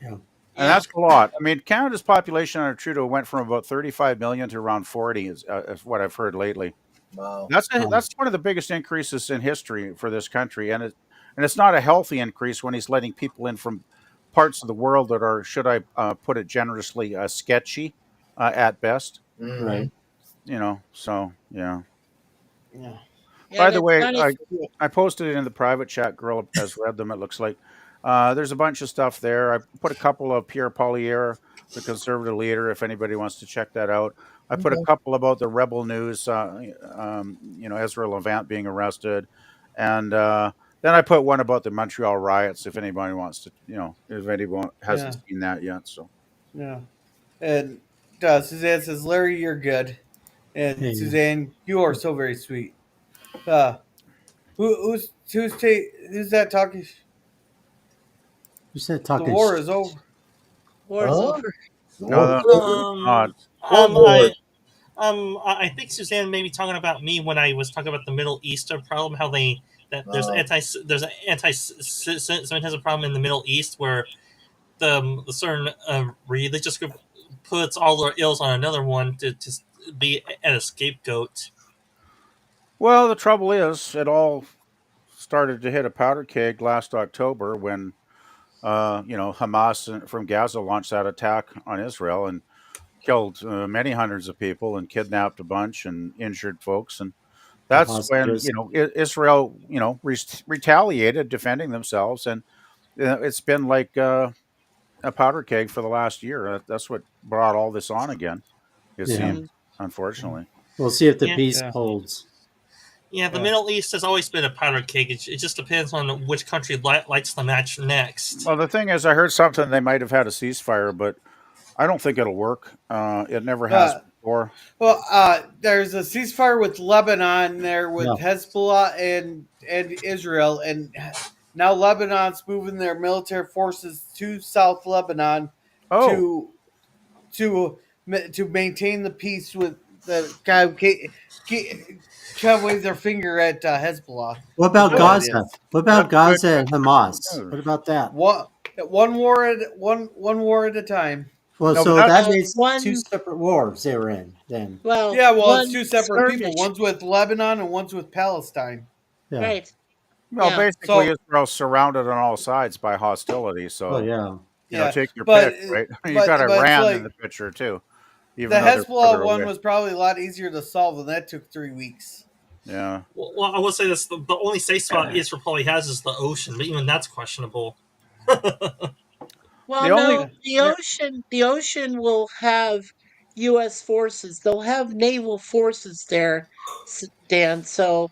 Yeah. And Yeah. that's a lot. I mean, Canada's population under Trudeau went from about 35 million to around 40, is what I've heard lately. Wow. That's one of the biggest increases in history for this country, and it's not a healthy increase when he's letting people in from parts of the world that are, should I put it generously, sketchy at best. Mm-hmm. Right. So yeah. Yeah. Yeah, By and the it's way, funny. I posted it in the private chat. Girl has read them. It looks like there's a bunch of stuff there. I put a couple of Pierre Poilievre, the conservative leader, if anybody wants to check that out. I put a Okay. couple about the rebel news. Ezra Levant being arrested, and then I put one about the Montreal riots. If anybody wants to, if anyone hasn't Yeah. seen that yet, so. Yeah. And Suzanne says, Larry, you're good. And Hey, Suzanne, you are so very sweet. Uh, who's that talking? who's that The talking? war is over. War is Huh? over. No, Um, Oh um, boy. I, I think Suzanne may be talking about me when I was talking about the Middle Eastern problem. How there's Uh, there's an anti-Semitism problem in the Middle East where the certain religious group puts all their ills on another one to be a scapegoat. well, the trouble is, it all started to hit a powder keg last October when Hamas from Gaza launched that attack on Israel and killed many hundreds of people and kidnapped a bunch and injured folks. And The that's when hostages. Israel retaliated, defending themselves, and it's been like a powder keg for the last year. That's what brought all this on again. It Yeah. seems, unfortunately. We'll see if the Yeah. peace Yeah. holds. Yeah, the Yeah. Middle East has always been a powder keg. It just depends on which country likes the match next. Well, the thing is, I heard something they might have had a ceasefire, but I don't think it'll work. It never has Uh, before. well, there's a ceasefire with Lebanon there with Yeah. Hezbollah and Israel, and now Lebanon's moving their military forces to South Lebanon Oh, to to maintain the peace with the guy who can't wave their finger at Hezbollah. What That's about what good. it Gaza? is. What That's about Gaza good and Hamas? news. What about that? One war at one war at a time. Well, No, but so that that's makes two One, separate wars they were in then. well, Yeah, well, it's one two separate people. skirmish. One's with Lebanon and one's with Palestine. Yeah. Right. well, Yeah. basically So Israel's surrounded on all sides by hostility. Oh So yeah. yeah, take your but pick, right? You got but it's Iran in like the picture too, the even though they're further Hezbollah one away. was probably a lot easier to solve, and that took 3 weeks. Yeah. Well, I will say this: the only safe spot Israel probably has is the ocean, but even that's questionable. Well, The only no, the ocean will have U.S. forces. They'll have naval forces there, Dan. So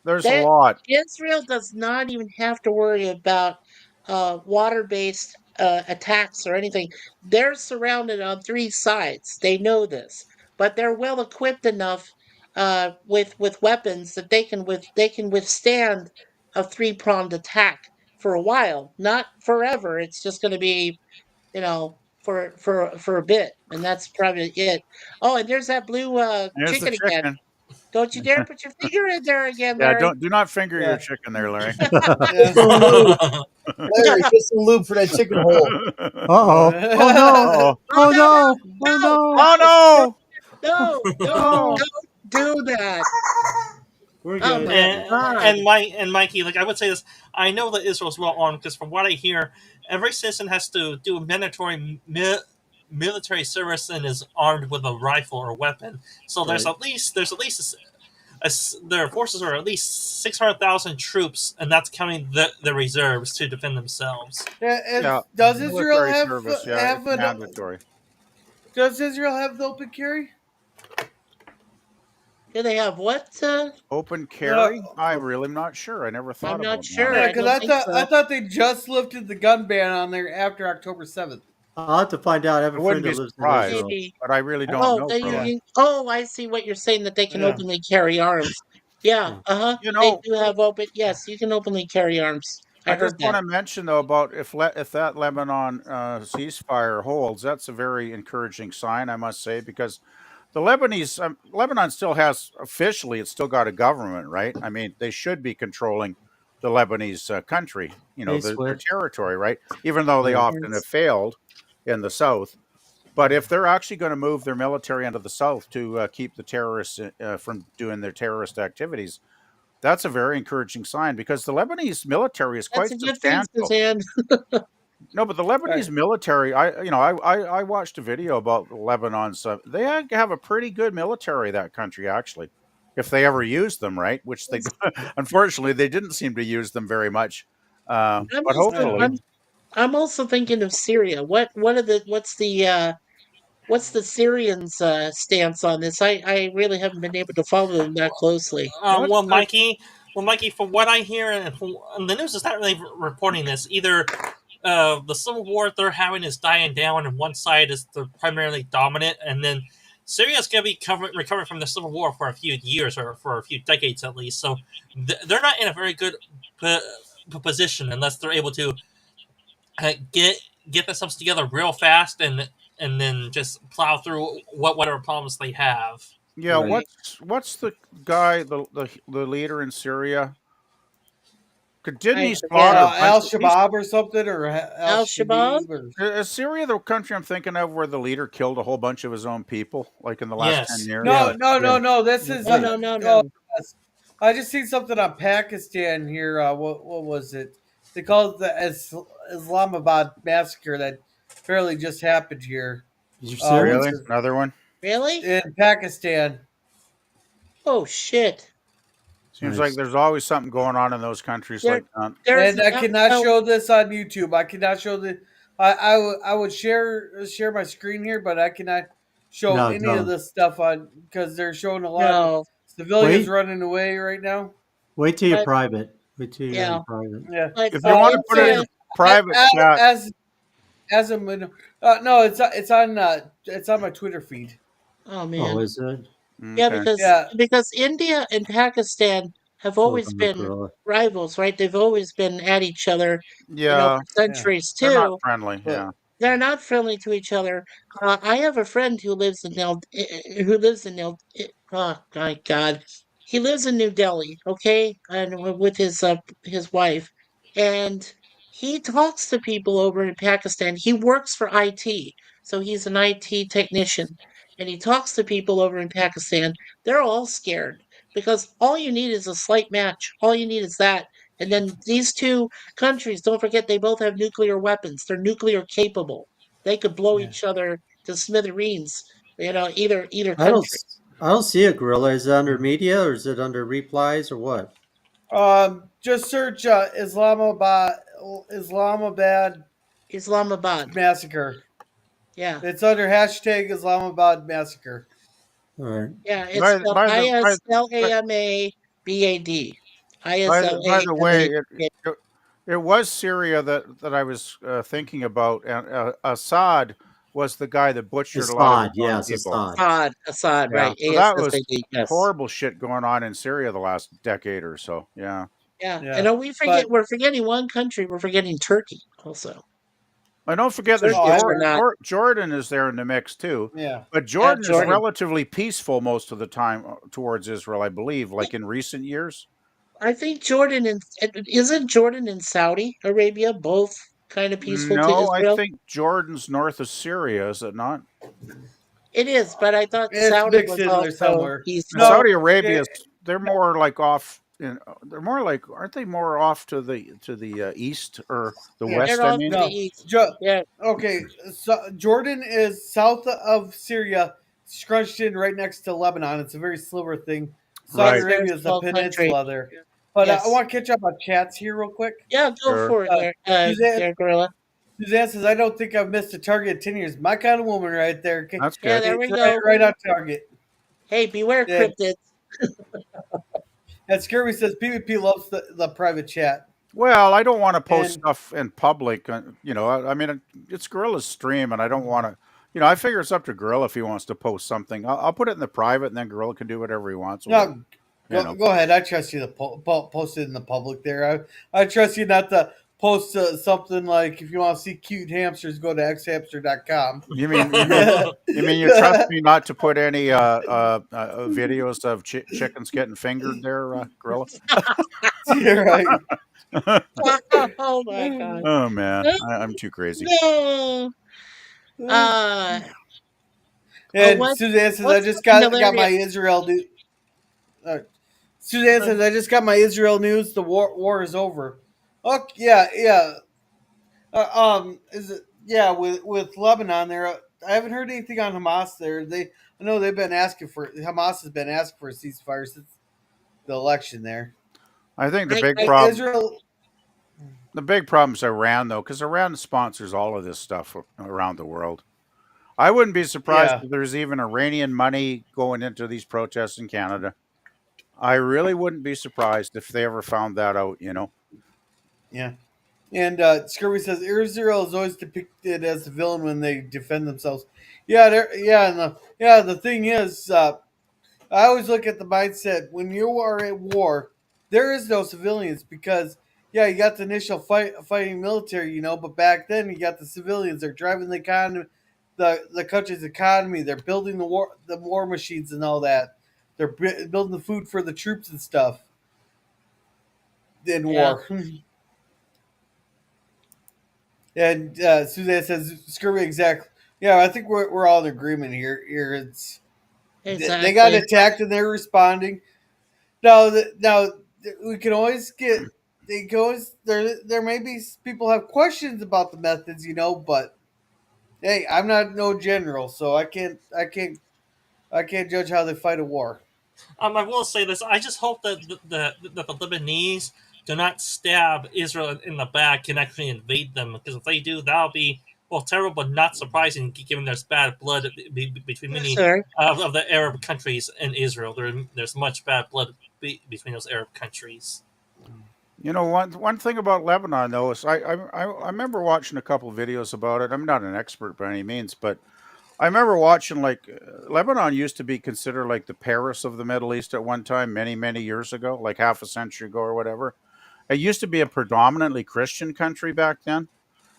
there's a that lot. Israel does not even have to worry about water-based attacks or anything. They're surrounded on three sides. They know this, but they're well equipped enough with weapons that they can withstand a three-pronged attack for a while, not forever. It's just going to be, for a bit, and that's probably it. Oh, and there's that blue There's the chicken again. chicken. Don't you dare put your finger in there again, Yeah, Larry. do not finger your Yeah, chicken there, Larry. yeah. some lube. Larry, get some lube for that chicken hole. Uh-oh. Oh no. Oh, Oh no. No, Oh no, no. oh no, no! don't do that. We're Oh good. my God. And Mikey, like I would say this, I know that Israel's well armed because from what I hear, every citizen has to do a mandatory military service and is armed with a rifle or weapon. So there's Right. at least their forces are at least 600,000 troops, and that's counting the reserves to defend themselves. Yeah, Does Israel military service. Yeah, it's mandatory. Does Israel have the open carry? Do they have what? Open carry? I really am not sure. I never thought I'm not about that. sure. Yeah, I because don't think I so. thought they just lifted the gun ban on there after October 7th. I'll have to find out. I have I a friend wouldn't that be lives in surprised, Israel. Maybe. but I really don't Oh, know, Yeah. fella. oh, I see what you're saying, that they can Yeah. openly carry arms. Yeah, Yeah. uh-huh. You They know, do have open. Yes, you can openly carry arms. I I just heard want that. to mention though about if that Lebanon ceasefire holds, that's a very encouraging sign, I must say, because the Lebanese Lebanon still has officially it's still got a government, right? I mean, they should be controlling the Lebanese country, Hey, their Swift. territory, right? Even though they Yeah. often have Yes. failed in the south. But if they're actually going to move their military into the south to keep the terrorists from doing their terrorist activities, that's a very encouraging sign because the Lebanese military is That's quite a good thing, substantial. Suzanne. No, but the Right. Lebanese military, I watched a video about Lebanon. So they have a pretty good military. That country actually, if they ever use them, right? Which they unfortunately they didn't seem to use them very much. I'm But also Yeah. hopefully, I'm also thinking of Syria. What's the Syrians' stance on this? I really haven't been able to follow them that closely. what's Well, the Mikey, from what I hear, and the news is not really reporting this either. The civil war they're having is dying down, and one side is the primarily dominant, and then Syria's going to be recovering from the civil war for a few years or for a few decades at least. So they're not in a very good position unless they're able to get themselves together real fast and then just plow through whatever problems they have. yeah? Right. What's the guy the leader in Syria? Didn't I he forget slaughter it. a bunch Al of? He's Shabaab or something, or Al Al Shabaab? Shabaab, or Is Syria the country I'm thinking of where the leader killed a whole bunch of his own people, like in the last 10 Yes. years? no, Yeah. no, Yeah. no, no. This is No, no, no, oh, no. yes. I just seen something on Pakistan here. What was it? They call it the Islamabad massacre that fairly just happened here. You're What's Really? serious? it? Another one? Really? In Pakistan? Oh shit. Seems like Nice. there's always something going on in those countries There like that. there's And I now, cannot now show this on YouTube. I cannot show the. I would share my screen here, but I cannot show No, any of don't. this stuff on because they're showing a lot of no. civilians Wait. running away right now. Wait till you're But private. Wait till you're in yeah. private. Yeah. But If you want to put it in India a private As chat, as, as a no, it's on my Twitter feed. oh Oh, man. is it? Yeah, okay. Yeah. because India and Pakistan have Look always on the been gorilla. rivals, right? They've always been at each other, Yeah, for Yeah. centuries they're not too. friendly. But Yeah. They're not friendly to each other. I have a friend who lives in who lives in oh my God, he lives in New Delhi, okay, and with his wife, and he talks to people over in Pakistan. He works for IT, so he's an IT technician, and he talks to people over in Pakistan. They're all scared because all you need is a slight match. All you need is that, and then these two countries, don't forget, they both have nuclear weapons. They're nuclear capable. They could blow yeah. each other to smithereens, either I don't. country. I don't see a gorilla. Is it under media or is it under replies or what? Just search Islamabad Islamabad. massacre. Yeah. It's under hashtag Islamabad massacre. All right. Yeah. It's By spelled by the by, by ISLAMABAD. by the way, ISLAMABAD. it, it was Syria that I was thinking about, and Assad was the guy that butchered a lot of his Assad. own Yes, people. Assad. Assad, Yeah, right. so that was ASSAD, yes. horrible shit going on in Syria the last decade or so. Yeah. Yeah. Yeah. And But we're forgetting one country. We're forgetting Turkey also. And don't forget, there's oh, I Turkish know. are not. Jordan is there in the mix too. Yeah. But Yeah, Jordan is Jordan. relatively peaceful most of the time towards Israel, I believe, like in recent years. I think Jordan and isn't Jordan and Saudi Arabia both kind of peaceful to No, I Israel? think Jordan's north of Syria, is it not? It is, but I thought It's Saudi mixed was in there also somewhere. And peaceful. No, Saudi Arabia, it, they're more like off. They're more like, aren't they more off to the east or the yeah. They're west? I off to mean, the No. east. Jo- Yeah, okay. So Jordan is south of Syria, scrunched in right next to Lebanon. It's a very sliver thing. Saudi right? yes, very Arabia is the small country. peninsula there. But I Yes. want to catch up on chats here real quick. Yeah, go Sure. for it Uh, there, Suzanne, Gorilla. Suzanne says, I don't think I've missed a target in 10 years. My kind of woman right there. That's Yeah, good. there It's we go. right on target. Hey, beware And cryptids. And Scurvy says PvP loves the private chat. Well, I don't want to post And stuff in public. I mean, it's Gorilla's stream, and I don't want to. I figure it's up to Gorilla if he wants to post something. I'll put it in the private, and then Gorilla can do whatever he wants with it. no, go ahead. I trust you to post it in the public there. I trust you not to post something like if you want to see cute hamsters, go to xhamster.com. You mean you trust me not to put any videos of chickens getting fingered there, Gorilla? You're right. Oh my god. Oh man, I'm too crazy. No. And Suzanne says, I just got my Israel news. Suzanne says, I just got my Israel news. The war is over. Oh, yeah. Is it? Yeah, with Lebanon there. I haven't heard anything on Hamas there. I know they've been asking for Hamas has been asking for a ceasefire since the election there. I think the big problem. Israel. The big problem is Iran, though, because Iran sponsors all of this stuff around the world. I wouldn't be surprised if there's even Iranian money going into these protests in Canada. I really wouldn't be surprised if they ever found that out, Yeah. And Scurvy says Israel is always depicted as the villain when they defend themselves. The thing is, I always look at the mindset when you are at war, there is no civilians because you got the initial fighting military, but back then you got the civilians. They're driving the economy, the country's economy. They're building the war machines and all that. They're building the food for the troops and stuff in war. And Suzanne says, "Screw me, exactly." Yeah, I think we're all in agreement here. It's they got attacked and they're responding. Now we can always get. They can always there may be people have questions about the methods, but hey, I'm not no general, so I can't judge how they fight a war. I will say this: I just hope that the Lebanese do not stab Israel in the back and actually invade them, because if they do, that'll be terrible, but not surprising given there's bad blood between many of the Arab countries and Israel. There's much bad blood between those Arab countries. One thing about Lebanon, though, is I remember watching a couple of videos about it. I'm not an expert by any means, but I remember watching, Lebanon used to be considered like the Paris of the Middle East at one time, many, many years ago, like half a century ago or whatever. It used to be a predominantly Christian country back then.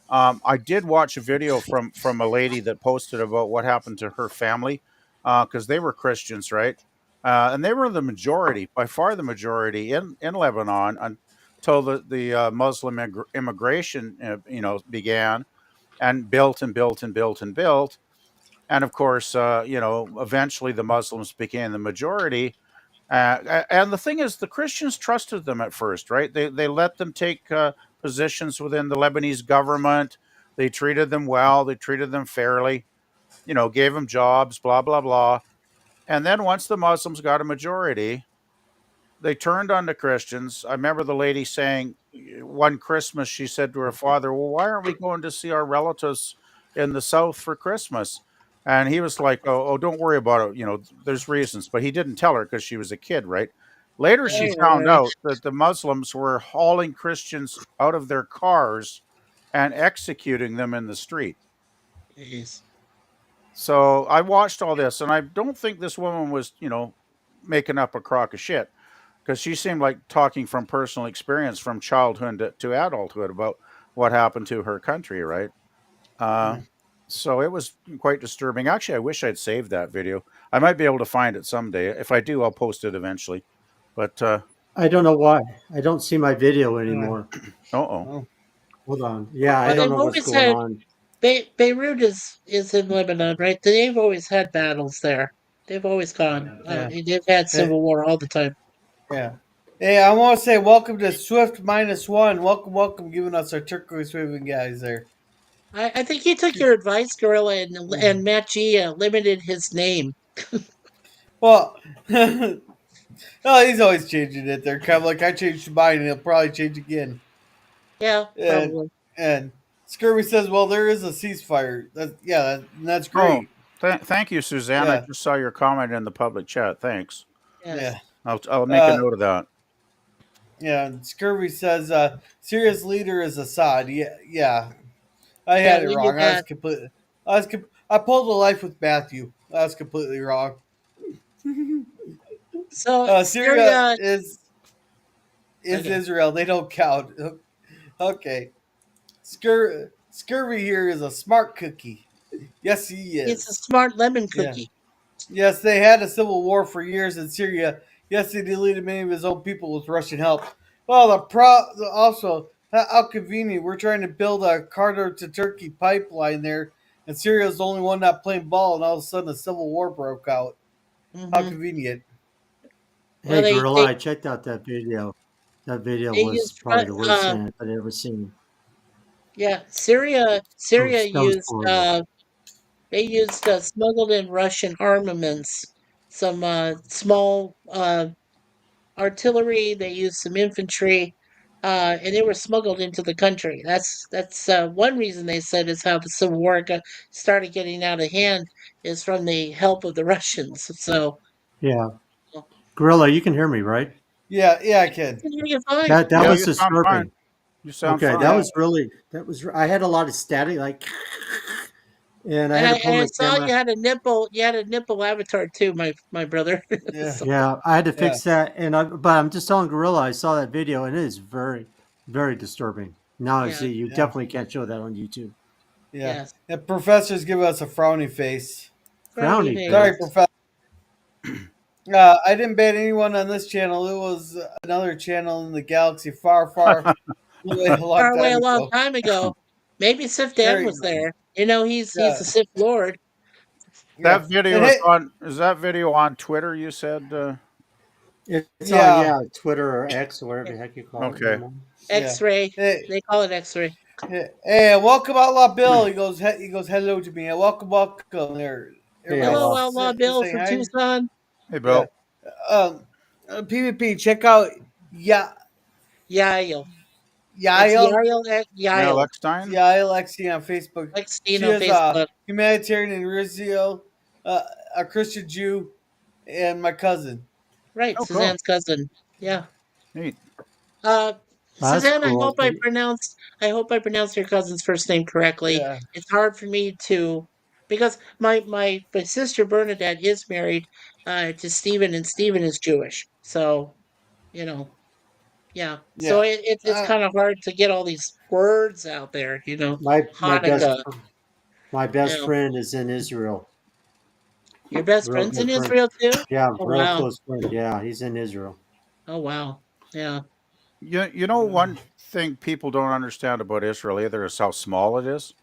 I did watch a video from a lady that posted about what happened to her family, because they were Christians, right? And they were the majority, by far the majority in Lebanon until the Muslim immigration, began and built and built and built and built. And of course, eventually the Muslims became the majority. And the thing is, the Christians trusted them at first, right? They let them take positions within the Lebanese government. They treated them well. They treated them fairly, gave them jobs, blah, blah, blah. And then once the Muslims got a majority, they turned on the Christians. I remember the lady saying one Christmas, she said to her father, well, why aren't we going to see our relatives in the South for Christmas? And he was like, oh, don't worry about it. There's reasons. But he didn't tell her because she was a kid, right? Later, she found out that the Muslims were hauling Christians out of their cars and executing them in the street. Jeez. So I watched all this, and I don't think this woman was, making up a crock of shit, because she seemed like talking from personal experience from childhood to adulthood about what happened to her country, right? So it was quite disturbing. Actually, I wish I'd saved that video. I might be able to find it someday. If I do, I'll post it eventually. But I don't know why. I don't see my video anymore. Uh-oh. Hold on. Yeah, I don't know what's going on. Beirut is in Lebanon, right? They've always had battles there. They've always gone. They've had civil war all the time. Yeah. Hey, I want to say welcome to Swift -1. Welcome, giving us our turquoise waving guys there. I think he took your advice, Gorilla, and Matt G limited his name. Well, he's always changing it there. Kind of like I changed mine, and he'll probably change again. Yeah, probably. And Scurvy says, well, there is a ceasefire. That's great. Thank you, Suzanne. I just saw your comment in the public chat. Thanks. Yes. I'll make a note of that. Yeah, Scurvy says Syria's leader is Assad. Yeah. I Yeah, had it we knew wrong. that. I pulled a life with Matthew. I was completely wrong. So Syria Syria. is Okay. Israel. They don't count. Okay. Scurvy here is a smart cookie. Yes, he It's a is. smart lemon Yeah. cookie. Yes, they had a civil war for years in Syria. Yes, they deleted many of his own people with Russian help. Well, also how convenient. We're trying to build a Carter to Turkey pipeline there, and Syria's the only one not playing ball, and all of a sudden a civil war broke out. How Hmm. convenient. Well, Hey, Gorilla, I checked out that video. That video they was used probably the worst thing I've ever seen. yeah, Syria That was used horrible. they used smuggled in Russian armaments, some small artillery. They used some infantry, and they were smuggled into the country. That's one reason they said is how the Civil War started getting out of hand is from the help of the Russians. So Yeah. Gorilla, you can hear me, right? Yeah, I can. you're fine. That Yeah, was you sound fine. disturbing. You sound Okay, fine. that was I had a lot of static like and I And had I, to pull and I my saw camera. you had a nipple. You had a nipple avatar too, my brother. Yeah, So, Yeah, I had to yeah, fix that but I'm just telling Gorilla I saw that video and it is very, very disturbing. Now I yeah. see you yeah, definitely can't show that on YouTube. yeah. Yes. The professor's giving us a frowny face. Frowny Frowny face. Sorry, face. Professor. I didn't ban anyone on this channel. It was another channel in the galaxy far, far away a long Far away time a long ago. time ago. Maybe Sif There Dan you was go. there. You know, he's Yeah, a Sith Lord. yeah. That And video is hey, on. Is that video on Twitter? You said. It's on yeah, Twitter or X or whatever the heck you call it Okay. anymore. yeah. X-ray. Hey, They call it X-ray. hey, welcome Outlaw Bill. He goes hello to me. Welcome there. Hey Everybody Hello, Outlaw. Outlaw Bill say from hi. Tucson. Hey, Yeah. Bill. PvP. Check out Yael. It's Yael. Yael. Alex Yeah, Alexi on Facebook. Lexstein She on is a Facebook. humanitarian in Rizio, a Christian Jew, and my cousin. Right, Oh, cool. Suzanne's cousin. Yeah. Neat. Uh, That's Suzanne, cool. I hope I pronounced your cousin's first name correctly. Yeah, It's hard for me to because my sister Bernadette is married to Stephen, and Stephen is Jewish. So, you know, yeah. So yeah. it's Uh, kind of hard to get all these words out there, My my best Hanukkah, my you best know. friend is in Israel. Your best Real friend's good in friend. Israel too? Yeah, Oh real wow. close friend. Yeah, he's in Israel. Oh wow. Yeah. You know one thing people don't understand about Israel either is how small it is.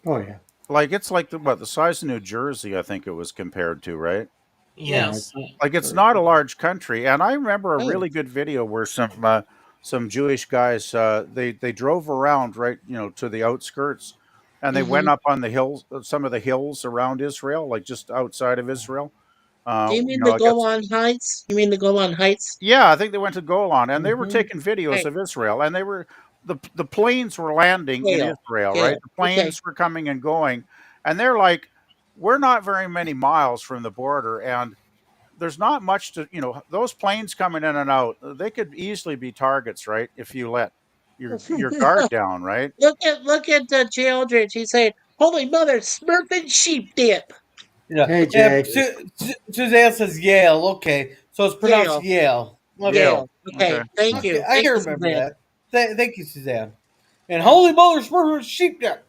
Oh yeah. Like it's like the size of New Jersey, I think it was compared to, right? Yeah, Yes. it's not Like it's very not a large country. And I remember a Right. really good video where some Jewish guys they drove around right, to the outskirts, and they Mm-hmm. went up on the hills, some of the hills around Israel, like just outside of Israel. Do you mean the Like it's Golan Heights? You mean the Golan Heights? Yeah, I think they went to Golan, and they were mhm. taking videos Right. of Israel, and they were the planes were landing in Gale. Israel, right? Gale. The Okay. planes were coming and going, and they're like, we're not very many miles from the border, and there's not much to, those planes coming in and out, they could easily be targets, right? If you let your guard down, right? Look at Jay Aldridge. He's saying, "Holy Mother, Smurfing sheep dip." Yeah. Hey And Jay. Suzanne says Yale. Okay, so it's pronounced Yale. Yale. Okay, Yale. Yale. Okay. Okay. Thank okay. you. I Thank can you, remember Suzanne. that. Thank you, Suzanne. And Holy Mother Smurfer sheep dip.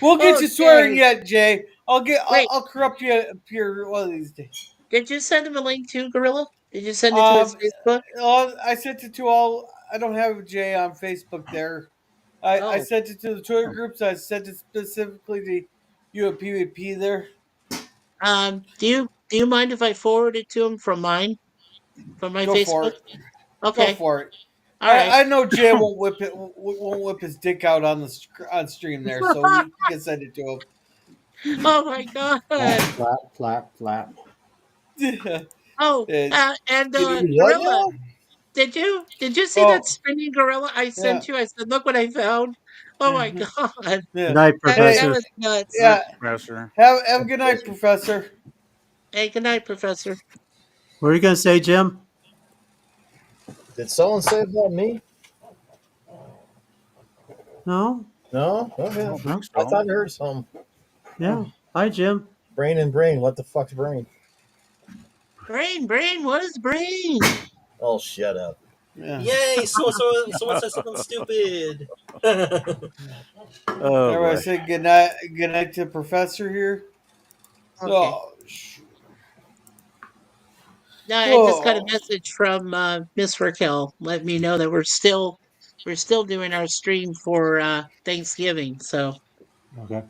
We'll get you swearing Okay. yet, Jay. Wait, I'll corrupt you up here one of these days. did you send him a link to Gorilla? Did you send it to his Facebook? I sent it to all. I don't have Jay on Facebook there. I Oh. sent it to the Twitter Oh, groups. I sent it specifically to you at PvP there. Do you mind if I forward it to him from mine? From my Go for Facebook? it. Go Okay. for it. All right. I know Jay won't whip his dick out on on stream there, so you can send it to Oh my God. Flap, flap, flap, flap. him. Oh, And- and You do what Gorilla, now? did you see that oh spinning gorilla I yeah, sent you? I said, look what I found. Oh my mhm, God. Good yeah. night, That Hey, Professor. was nuts. night, yeah. Professor. Have a good night, Professor. Hey, good night, Professor. What are you going to say, Jim? Did someone say about me? No? No? Okay. I don't think I so. thought I heard some. Yeah. Hi, Jim. Brain and brain. What the fuck's brain? Brain, what is brain? Oh, shut up. Yeah. Yay! Someone said something stupid. Oh Everybody boy. say good night to Professor here. Okay. Oh, No, I just got a message from Miss Raquel letting me know that we're still doing our stream for Thanksgiving. So Okay.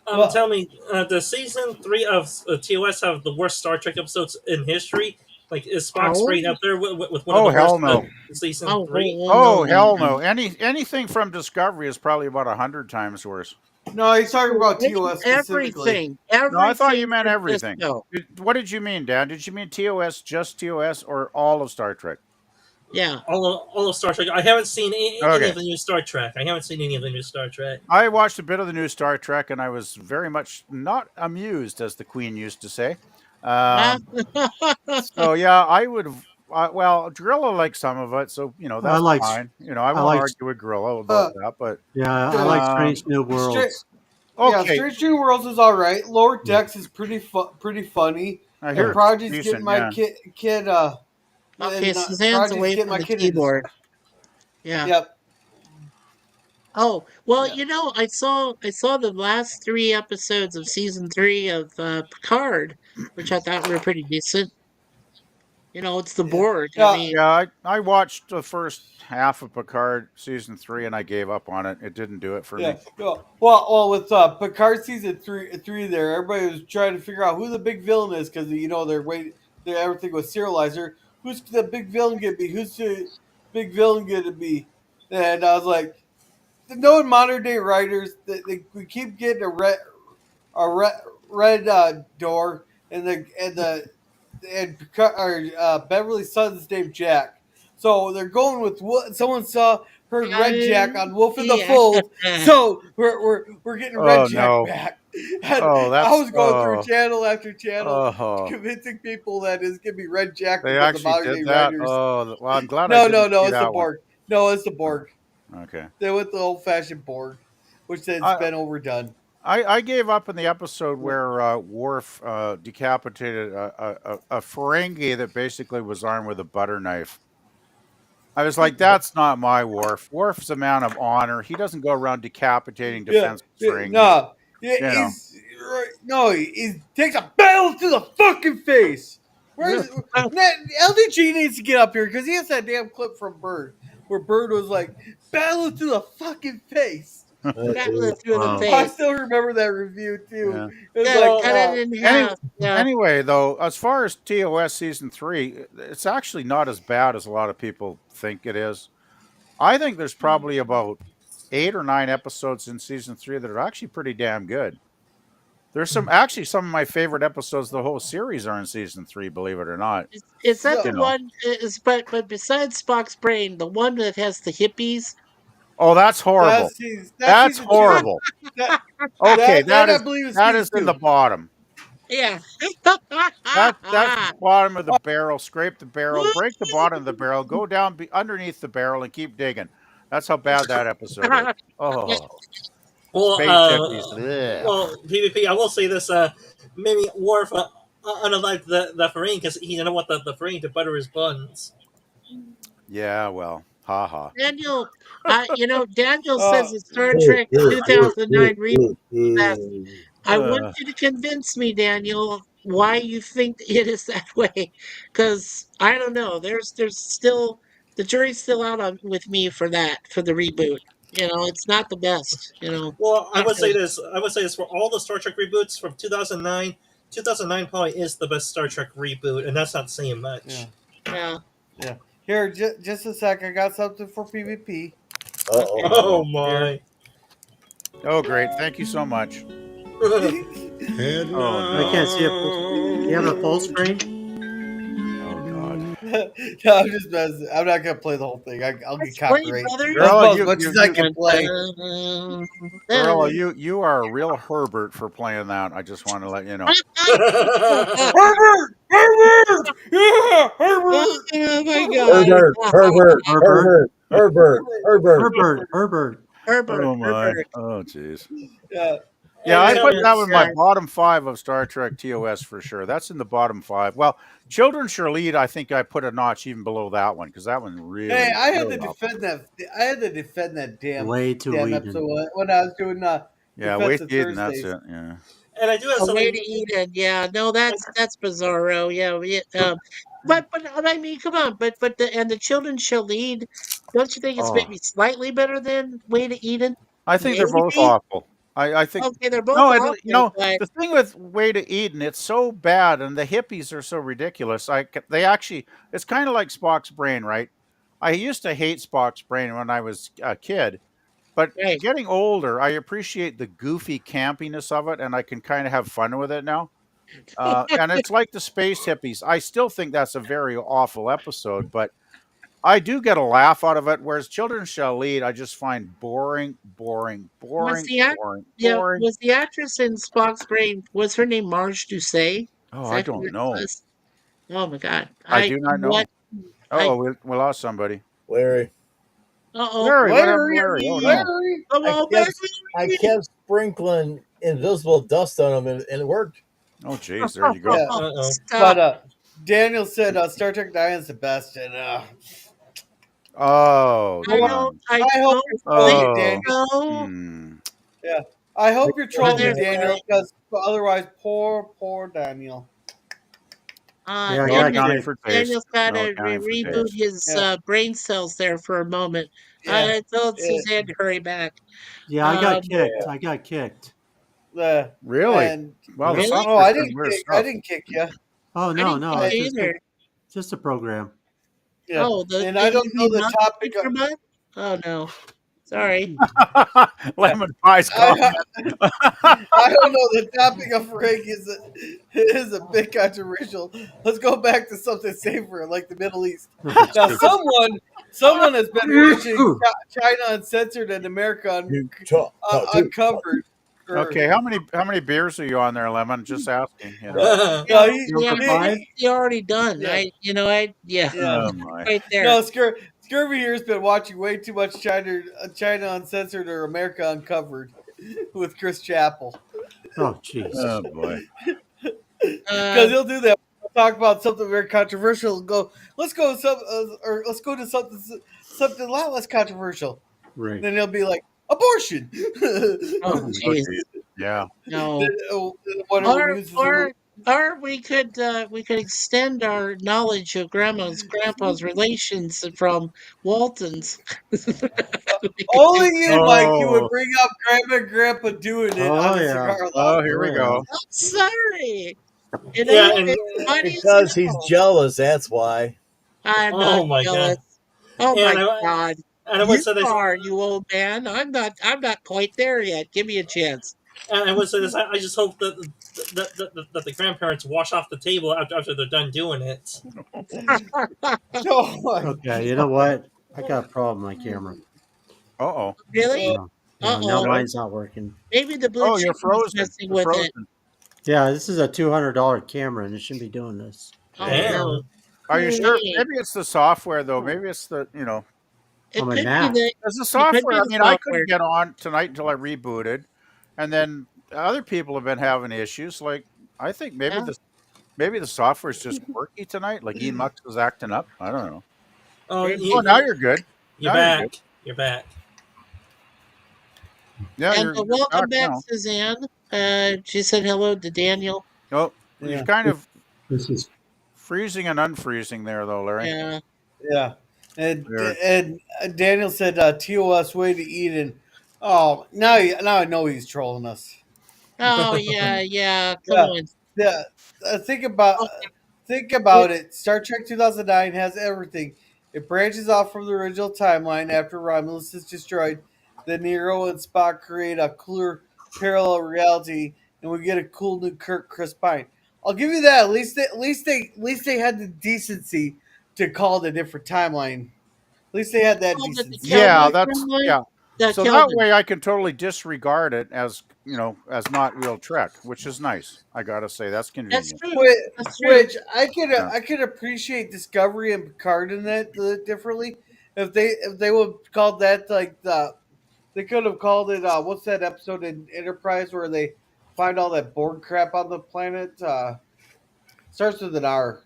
Well- Tell me, does season 3 of TOS have the worst Star Trek episodes in history? Like, is Spock sprayed up there with one Oh, of the hell worst no. season 3? Oh, hell no. Anything from Discovery is probably about 100 times worse. No, he's talking about TOS specifically. Everything. No, I thought you meant from everything. Cisco. What did you mean, Dad? Did you mean TOS, just TOS, or all of Star Trek? Yeah. All of Star Trek. I haven't seen any Okay. of the new Star Trek. I watched a bit of the new Star Trek, and I was very much not amused, as the Queen used to say. So, yeah, I would have. Well, Gorilla likes some of it, so that's fine. I won't argue with Gorilla about that. But yeah, I like Strange New Worlds. Yeah, Strange New Worlds is all right. Lower Decks is pretty funny. I hear Project's it's getting decent, my kid. Okay, Suzanne's away from the keyboard. Yeah. Yep. Oh well, I saw the last 3 episodes of season 3 of Picard, which I thought were pretty decent. It's the Borg. I watched the first half of Picard season 3, and I gave up on it. It didn't do it for me. Well, with Picard season three, there everybody was trying to figure out who the big villain is because they're waiting. Everything was serializer. Who's the big villain gonna be? Who's the big villain gonna be? And I was like, knowing modern day writers, we keep getting a red door and Beverly's son's named Jack. So they're going with what someone heard Red Jack on Wolf in the Fold. So we're getting Red Jack back. And I was going through channel after channel convincing people that it's gonna be Red Jack. They because actually the modern did day that. writers. Oh, well, I'm glad. No, it's the Borg. No, it's the Borg. Okay. They went the old-fashioned Borg, which has been overdone. I gave up in the episode where Worf decapitated a Ferengi that basically was armed with a butter knife. I was like, that's not my Worf. Worf's a man of honor. He doesn't go around decapitating defenseless Ferengis. He takes a battle to the fucking face. LDG needs to get up here because he has that damn clip from Bird where Bird was like, battle to the fucking face. I still remember that review too. Yeah. Anyway, though, as far as TOS season 3, it's actually not as bad as a lot of people think it is. I think there's probably about 8 or 9 episodes in season 3 that are actually pretty damn good. There's some of my favorite episodes of the whole series are in season 3, believe it or not. Is that the one? But besides Spock's brain, the one that has the hippies. Oh, that's horrible. That's horrible. Okay, that is in the bottom. Yeah. That's the bottom of the barrel. Scrape the barrel, break the bottom of the barrel, go down underneath the barrel, and keep digging. That's how bad that episode is. Oh. Well, PvP, I will say this, maybe Worf unlike the Ferengi because he didn't want the Ferengi to butter his buns. Yeah, well, haha. Daniel, Daniel says it's Star Trek 2009 reboot. I want you to convince me, Daniel, why you think it is that way. Because I don't know. There's still the jury's still out with me for the reboot. It's not the best. Well, I would say this for all the Star Trek reboots from 2009. 2009 probably is the best Star Trek reboot, and that's not saying much. Yeah. Here, just a sec. I got something for PvP. Oh my! Oh, great! Thank you so much. I can't see it. You have a full screen? Oh God! No, I'm just messing. I'm not gonna play the whole thing. I'll get Let's play, copyright. brother. That's Gorilla, about as much as I can play. Gorilla, you are a real Herbert for playing that. I just want to let you know. Herbert! Herbert! Yeah, Herbert! Oh my god. Herbert, Herbert, Herbert. Herbert, Herbert, Herbert. Herbert. Herbert, Oh my! Herbert. Oh jeez. Yeah. Yeah, I And put that then, in my bottom 5 of Star Trek TOS for sure. That's in the bottom 5. Well, Children Shall Lead, I think I put a notch even below that one because that one really. hey, I had really to awful. defend that. I had to defend that Way to damn Eden. episode when I was doing Yeah, Defense wait, of Eden, that's Thursdays. it. Yeah. And I do have A way something. to eat it. Yeah, no, that's bizarro. Yeah, but I mean, come on. But the children shall lead. Don't you think it's Oh, maybe slightly better than Way to Eden? I think they're both Maybe. awful. I think Okay, they're both no, awful, but the thing with Way to Eden, it's so bad, and the hippies are so ridiculous. They actually, it's kind of like Spock's brain, right? I used to hate Spock's brain when I was a kid, but right. getting older, I appreciate the goofy campiness of it, and I can kind of have fun with it now. And it's like the space hippies. I still think that's a very awful episode, but I do get a laugh out of it. Whereas Children Shall Lead, I just find boring, boring, Was boring, the act boring, yeah, boring. was the actress in Spock's brain, was her name Marge Doucet? Oh, Is I that who don't it know. was? Oh my god. I do not know. What I Oh, we lost somebody. Larry. uh-oh. Larry, what happened to Larry, Larry? Oh no. Larry. Come on back. I kept sprinkling invisible dust on them, and it worked. Oh, jeez, there you go. Yeah, Uh-oh. but Stop. Daniel said Star Trek 9 is the best, and Oh, I well, don't I I hope don't you're trolling me, think oh. Daniel. so. Yeah, I hope you're trolling me, Other Daniel, because otherwise, poor Daniel. Yeah, I No got Daniel accounting kicked. for taste. Daniel's got No to accounting for reboot taste. his Yeah, brain cells there for a moment. yeah, I told yeah. Suzanne to hurry back. Yeah, I got Um, kicked. I got kicked. Really? And Wow, the really? no, software says weird I stuff. didn't kick you. Oh I no, didn't no, think it's you either. just a program. Yeah, Oh, and I don't you know mean the not topic. your butt? Oh no, sorry. Yeah, Lemon pie's comment. I don't know. The topic of Ferengi is a bit controversial. Let's go back to something safer, like the Middle East. Oh, Now, jeez. someone has been watching China Uncensored and America Uncovered. Or, Okay, how many beers are you on there, Lemon? Just asking. You know. no, Number five? He already done. yeah, Yeah, yeah. Oh my. right there. No, Scurvy here's been watching way too much China Uncensored or America Uncovered with Chris Chappell. Oh, jeez. Oh boy. Because he'll do that. We'll talk about something very controversial. And let's go to something a lot less controversial. Right. Then he'll be like abortion. Oh, Oh, jeez. Yeah. No. One of the news is Or we could extend our knowledge of grandpa's relations from Walton's. only you, Mike. You would Oh. bring up grandma and grandpa doing it Oh, on the yeah. cigar Oh, lounge. here we Oh, go. I'm sorry. You Yeah, know, and it's funny as Because he's hell. jealous, that's why. I'm not oh my god. jealous. Oh And my I god. and I You would say this. are, you old man. I'm not quite there yet. Give me a chance. And I would say this. I just hope that the grandparents wash off the table after they're done doing it. Oh my okay, you know what? I got a problem with my camera. Uh-oh. Really? No, now Uh-oh. mine's not working. Maybe the blue Oh, you're chicken is frozen. messing You're with frozen. it. Yeah, this is a $200 camera, and it shouldn't be doing this. Oh Damn. no. Are you sure? Hey, Maybe it's the software though. Maybe it's the it On my could be Mac. the As the it could software, be I the mean, I software. couldn't get on tonight until I rebooted, and then other people have been having issues. Like I think maybe Yeah. the software's just quirky tonight. Like Emux was acting up. I don't know. Oh, Maybe. Oh, now you're good. you're Now you're back. good. You're back. Yeah, And you're welcome back, now. Suzanne. She said hello to Daniel. Oh, Yeah. you're kind of This is freezing and unfreezing there, though, Larry. Yeah. Yeah, and There. and Daniel said TOS way to Eden. Oh, now I know he's trolling us. Oh yeah. Come Yeah, on. yeah. Think about it. Star Trek 2009 has everything. It branches off from the original timeline after Romulus is destroyed. Then Nero and Spock create a cooler parallel reality, and we get a cool new Chris Pine. I'll give you that. At least they had the decency to call it a different timeline. At least they had that Called it the decency. Yeah, Kelvin that's timeline. yeah. The So that Kelvin. way I can totally disregard it as, as not real Trek, which is nice. I gotta say that's That's convenient. true. Which, That's true. which I could Yeah. I could appreciate Discovery and Picard in that differently. If they would have called that like they could have called it what's that episode in Enterprise where they find all that Borg crap on the planet? Starts with an R.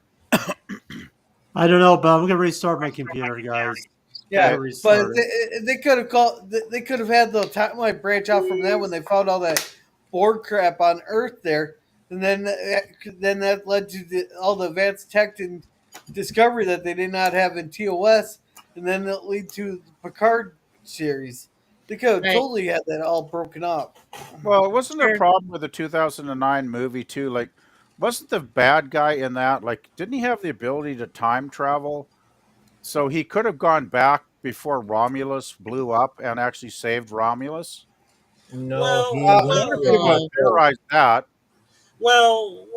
I don't know, but I'm gonna restart my computer, guys. I'm Yeah, gonna Okay. but restart it. they could have called. They could have had the timeline branch out from that when they found all that Borg crap on Earth there, and then that led to all the advanced tech and discovery that they did not have in TOS, and then that lead to the Picard series. They could have Right. totally had that all broken up. Well, wasn't there a Sure. problem with the 2009 movie too? Like, wasn't the bad guy in that, like, didn't he have the ability to time travel? So he could have gone back before Romulus blew up and actually saved Romulus. No, Well, he I went wonder if through a anyone black Oh, hole. theorized that. well,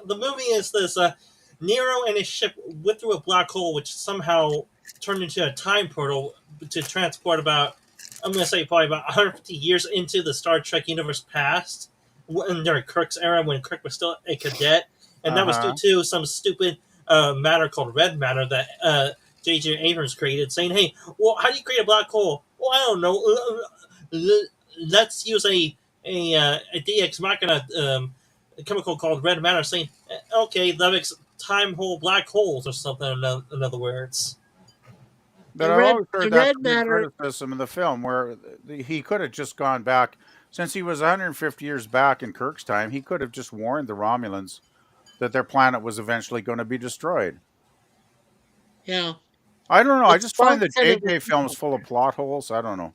the movie is this: Nero and his ship went through a black hole, which somehow turned into a time portal to transport about, I'm going to say probably about 150 years into the Star Trek universe past, during Kirk's era when Kirk was still a cadet, and that was due Uh-huh. to some stupid matter called red matter that J.J. Abrams created, saying, "Hey, well, how do you create a black hole? Well, I don't know. Let's use a DX machina a chemical called red matter, saying, okay, that makes time hole black holes or something. In other words." But the I've red always the heard that's red a good matter. criticism in the film, where he could have just gone back, since he was 150 years back in Kirk's time. He could have just warned the Romulans that their planet was eventually going to be destroyed. Yeah. I don't know. I But just Spock find the said it was JJ his films fault. full of plot holes. I don't know.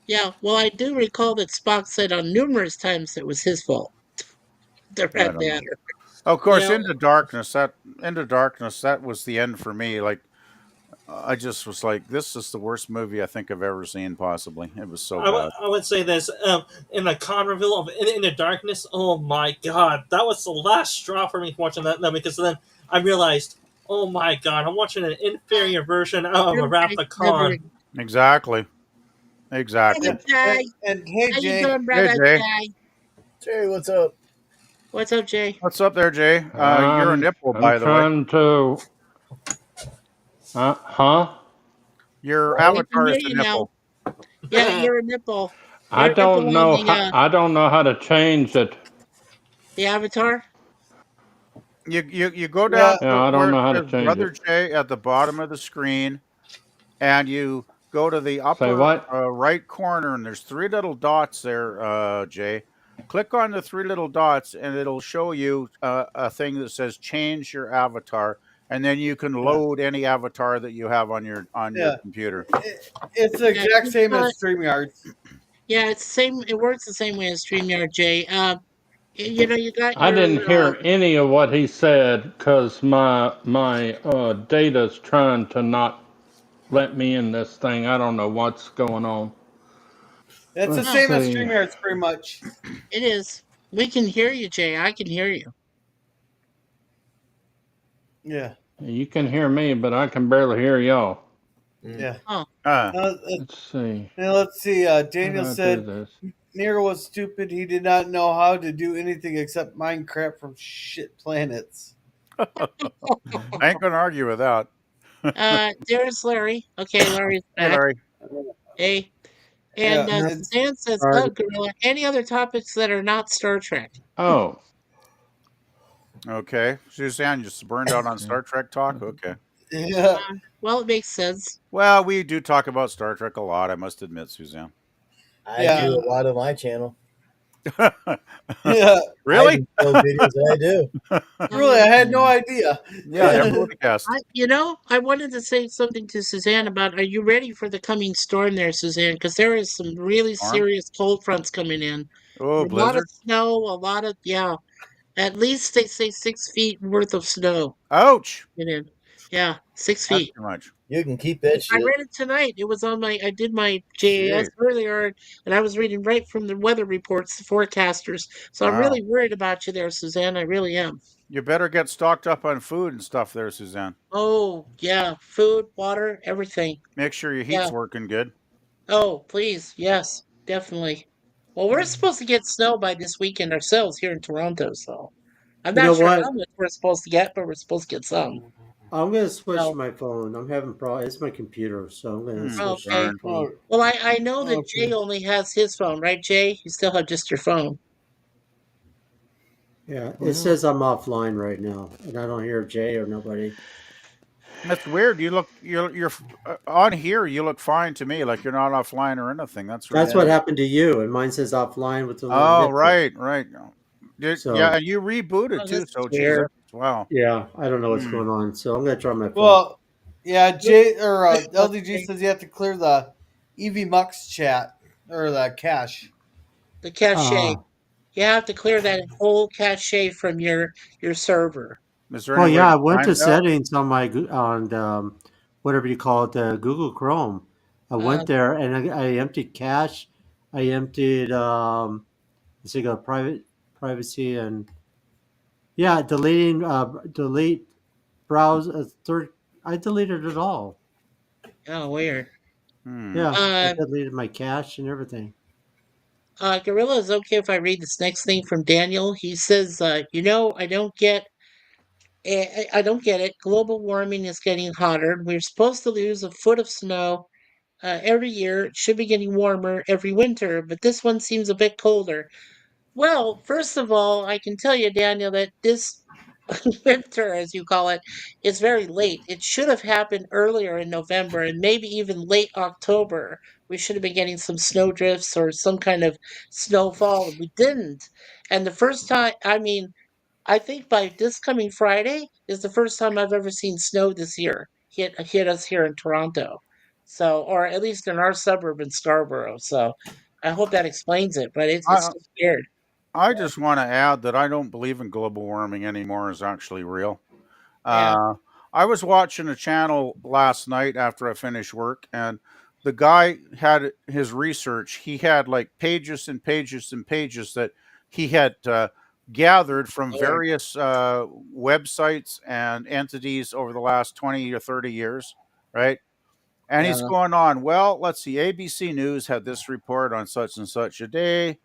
Yeah. Well, I do recall that Spock said on numerous times it was his fault. The I red don't know. matter. Of course, Yeah, Into Darkness, that was the end for me. Like, I just was like, this is the worst movie I think I've ever seen. Possibly, it was so bad. I would say this in the con reveal of In the Darkness. Oh my god, that was the last straw for me watching that, because then I realized, oh my god, I'm watching an inferior version of a Wrath Okay. of Never. Khan. Exactly. Brother Exactly. Jay. And hey How you Jay, doing, Hey, brother Jay. Jay? Jerry, what's up? What's up, Jay? What's up there, Jay? You're a nipple, I'm by the way. trying to. Huh? Your What? We can avatar hear is a you now. nipple. Yeah, you're a nipple. I You're a nipple don't on know. the How, I don't know how to change it. the avatar. You go yeah, down Yeah, to I don't where it know how to says change Brother it. Jay at the bottom of the screen, and you go to the Say upper what? right corner, and there's three little dots there, Jay. Click on the three little dots, and it'll show you a thing that says "Change your avatar," and then you can yeah, load any avatar that you have on your yeah. computer. It's the Yeah, exact click same on as it. StreamYard. Yeah, it's the same. It works the same way as StreamYard, Jay. You got I your didn't hear any of what he said because my data's trying to not let me in this thing. I don't know what's going on. It's the Let's oh, same as see. StreamYard, pretty much. it is. We can hear you, Jay. I can hear you. Yeah, You can hear me, but I can barely hear y'all. Mm. yeah. Oh, Uh, Let's see. Now let's see. How do Daniel I do said this? Nero was stupid. He did not know how to do anything except mine crap from shit planets. I ain't gonna argue with that. there's Larry. Okay, Larry's Hey, back. Larry. Hey, Yeah, and and Suzanne says, Sorry. "Oh, Gorilla. Any other topics that are not Star Trek?" Oh, Okay, Suzanne, you just burned out on Star Trek talk. Okay. yeah, Well, it makes sense. Well, we do talk about Star Trek a lot, I must admit, Suzanne. I yeah, do Yeah. a lot on my channel. yeah. I Really? even film videos that I do. Really, I had no idea. Yeah, never would have guessed. I wanted to say something to Suzanne about. Are you ready for the coming storm there, Suzanne? Because there is some really Storm? serious cold fronts coming in. Oh, A lot of blizzard? snow. A lot of yeah. At least they say 6 feet worth of snow. Ouch! Yeah, six That's feet. too much. You can keep that I shit. read it tonight. It was on my. I did my Jeez. JAS earlier, and I was reading right from the weather reports, the forecasters. So I'm Wow. really worried about you there, Suzanne. I really am. You better get stocked up on food and stuff there, Suzanne. Oh, yeah, food, water, everything. Make sure your Yeah. heat's working good. Oh, please. Yes, definitely. Well, we're supposed to get snow by this weekend ourselves here in Toronto, so I'm You not know sure what? how much we're supposed to get, but we're supposed to get some. I'm gonna switch So, to my phone. I'm having problems. It's my computer, so I'm gonna switch to my okay. Darn. phone. Well, I know that Okay. Jay only has his phone, right, Jay? You still have just your phone. Yeah, it Well, says I'm offline right now, and I don't hear Jay or nobody. That's weird. You're on here. You look fine to me, like you're not offline or anything. That's really That's what weird. happened to you, and mine says offline with a little Oh, picture. right, right. Yeah, So and you rebooted Oh, this too. is So Jesus, weird. wow. yeah, I don't know what's Hmm. going on. So I'm gonna try my phone. well, yeah. J or LDG Okay. says you have to clear the EV Mux chat or the cache. The cache. Uh, You have to clear that whole cache from your server. Is there any well, way yeah, to I went find to that? settings on my on whatever you call it, the Google Chrome. I Uh, went there and I emptied cache. I emptied let's see, go private privacy and yeah, deleting delete browse third. I deleted it all. oh, weird. Hmm. Yeah, I Uh, deleted my cache and everything. Gorilla, is okay if I read this next thing from Daniel? He says, I don't get it. Global warming is getting hotter. We're supposed to lose a foot of snow every year. It should be getting warmer every winter, but this one seems a bit colder. Well, first of all, I can tell you, Daniel, that this winter, as you call it, is very late. It should have happened earlier in November and maybe even late October. We should have been getting some snow drifts or some kind of snowfall. We didn't. And the first time, I mean, I think by this coming Friday is the first time I've ever seen snow this year hit us here in Toronto. So, or at least in our suburb in Scarborough. So, I hope that explains it. But it's I just weird. I just want to add that I don't believe in global warming anymore is actually real. Yeah. Uh, I was watching a channel last night after I finished work, and the guy had his research. He had like pages and pages and pages that he had gathered from Lord. various websites and entities over the last 20 to 30 years, right? And he's Yeah. going on, well, let's see, ABC News had this report on such and such a day,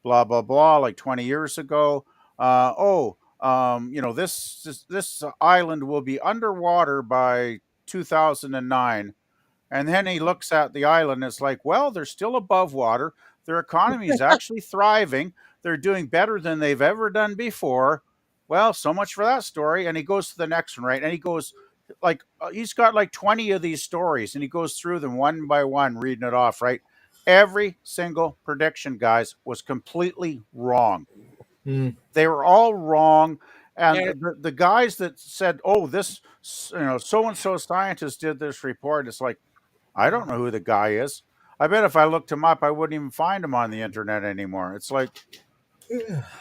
blah blah blah, like 20 years ago. This island will be underwater by 2009. And then he looks at the island and it's like, well, they're still above water. Their economy is actually thriving. They're doing better than they've ever done before. Well, so much for that story. And he goes to the next one, right? And he goes he's got like 20 of these stories and he goes through them one by one, reading it off, right? Every single prediction, guys, was completely wrong. They were all wrong. And There, the guys that said, oh, this, so and so scientist did this report, it's like, I don't know who the guy is. I bet if I looked him up, I wouldn't even find him on the internet anymore. It's like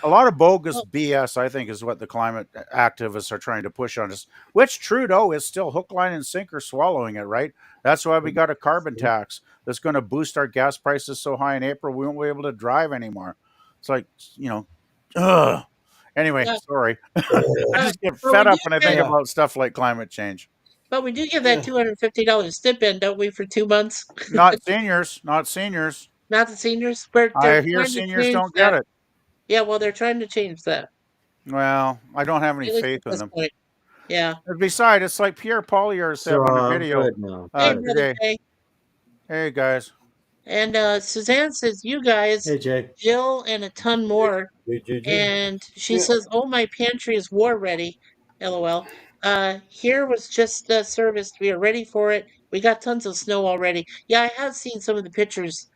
a lot of bogus well, BS, I think, is what the climate activists are trying to push on us, which Trudeau is still hook, line, and sinker swallowing it, right? That's why we got a carbon tax that's going to boost our gas prices so high in April, we won't be able to drive anymore. It's like, ugh. Anyway, yeah, sorry. I but, just get but we fed do up when I think get Yeah. about stuff like climate change. but we do get that Yeah. $250 stipend, don't we, for 2 months? Not seniors, not seniors. Not the seniors. They're I hear trying to seniors change don't get that. it. Yeah, well, they're trying to change that. Well, I don't have any At least faith at in this them. point. Yeah. And besides, it's like Pierre Pollier said So on a I'm video good now. Hey, Good. Brother today. Jay. Hey guys, And Suzanne says, you guys, Hey Jay. Jill, and a ton more. JJJ. And she Yeah. says, "Oh, my pantry is war ready." LOL. Here was just serviced. We are ready for it. We got tons of snow already. Yeah, I have seen some of the pictures,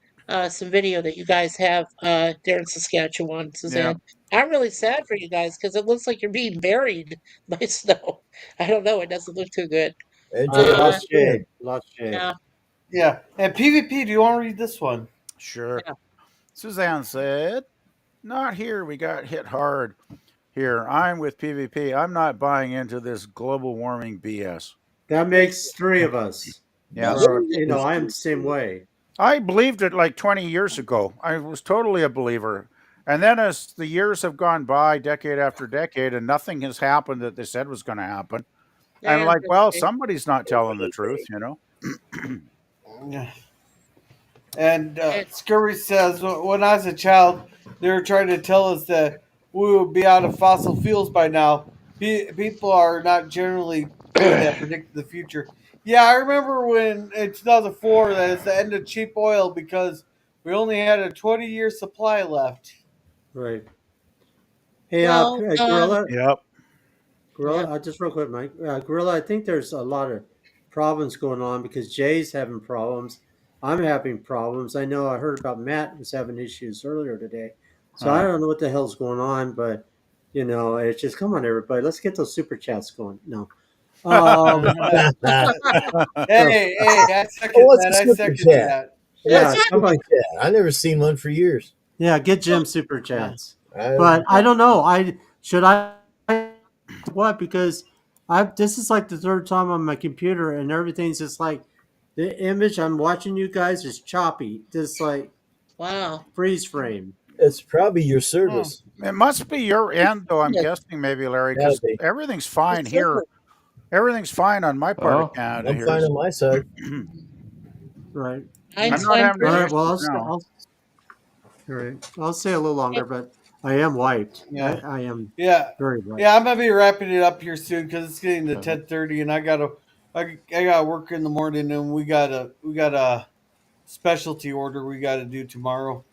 some video that you guys have there in Saskatchewan, yeah, Suzanne. I'm really sad for you guys because it looks like you're being buried by snow. I don't know. It doesn't look too good. NJ Lost lost shade. shade. Lost shade. Yeah, Yeah. And PvP, do you want to read this one? sure. yeah. Suzanne said, "Not here. We got hit hard. Here, I'm with PvP. I'm not buying into this global warming BS." That makes three of us. Yeah, Or I am the same way. I believed it like 20 years ago. I was totally a believer. And then as the years have gone by, decade after decade, and nothing has happened that they said was going to happen, I'm Yeah, like, that's well, true. somebody's not telling the truth, you know? Yeah. And And, Scurry says, when I was a child, they were trying to tell us that we would be out of fossil fuels by now. People are not generally good at predicting the future. Yeah, I remember when in 2004 that it's the end of cheap oil because we only had a 20-year supply left. Right. Hey, well, Gorilla. Yep. yeah. Gorilla, just real quick, Mike. Gorilla, I think there's a lot of problems going on because Jay's having problems. I'm having problems. I know I heard about Matt was having issues earlier today. So I Uh, don't know what the hell's going on, but it's just come on, everybody. Let's get those super chats going. No. Um, so Hey, I Oh, second what's that. a I super second chat? that. What's yeah, a super somebody, chat? I never seen one for years. yeah, get Well, Jim super Yeah. chats. I, But I don't know. I should I what because I this is like the third time on my computer and everything's just like the image I'm watching you guys is choppy, just like wow. freeze frame. it's probably your Hmm. service. it must be your end, though, I'm Goodness, guessing, maybe, Larry, Gotta because be. everything's the fine here. server. Everything's fine on my part of Oh, Canada I'm here. fine on my side. Right. I'm Mine's not fine having All any too. right. Well, issues now. all right. I'll stay a little longer, but I am wiped. Yeah. I am Yeah. very wiped. Yeah, I'm gonna be wrapping it up here soon because it's getting to okay. 10:30, and I gotta work in the morning, and we got a specialty order we got to do tomorrow.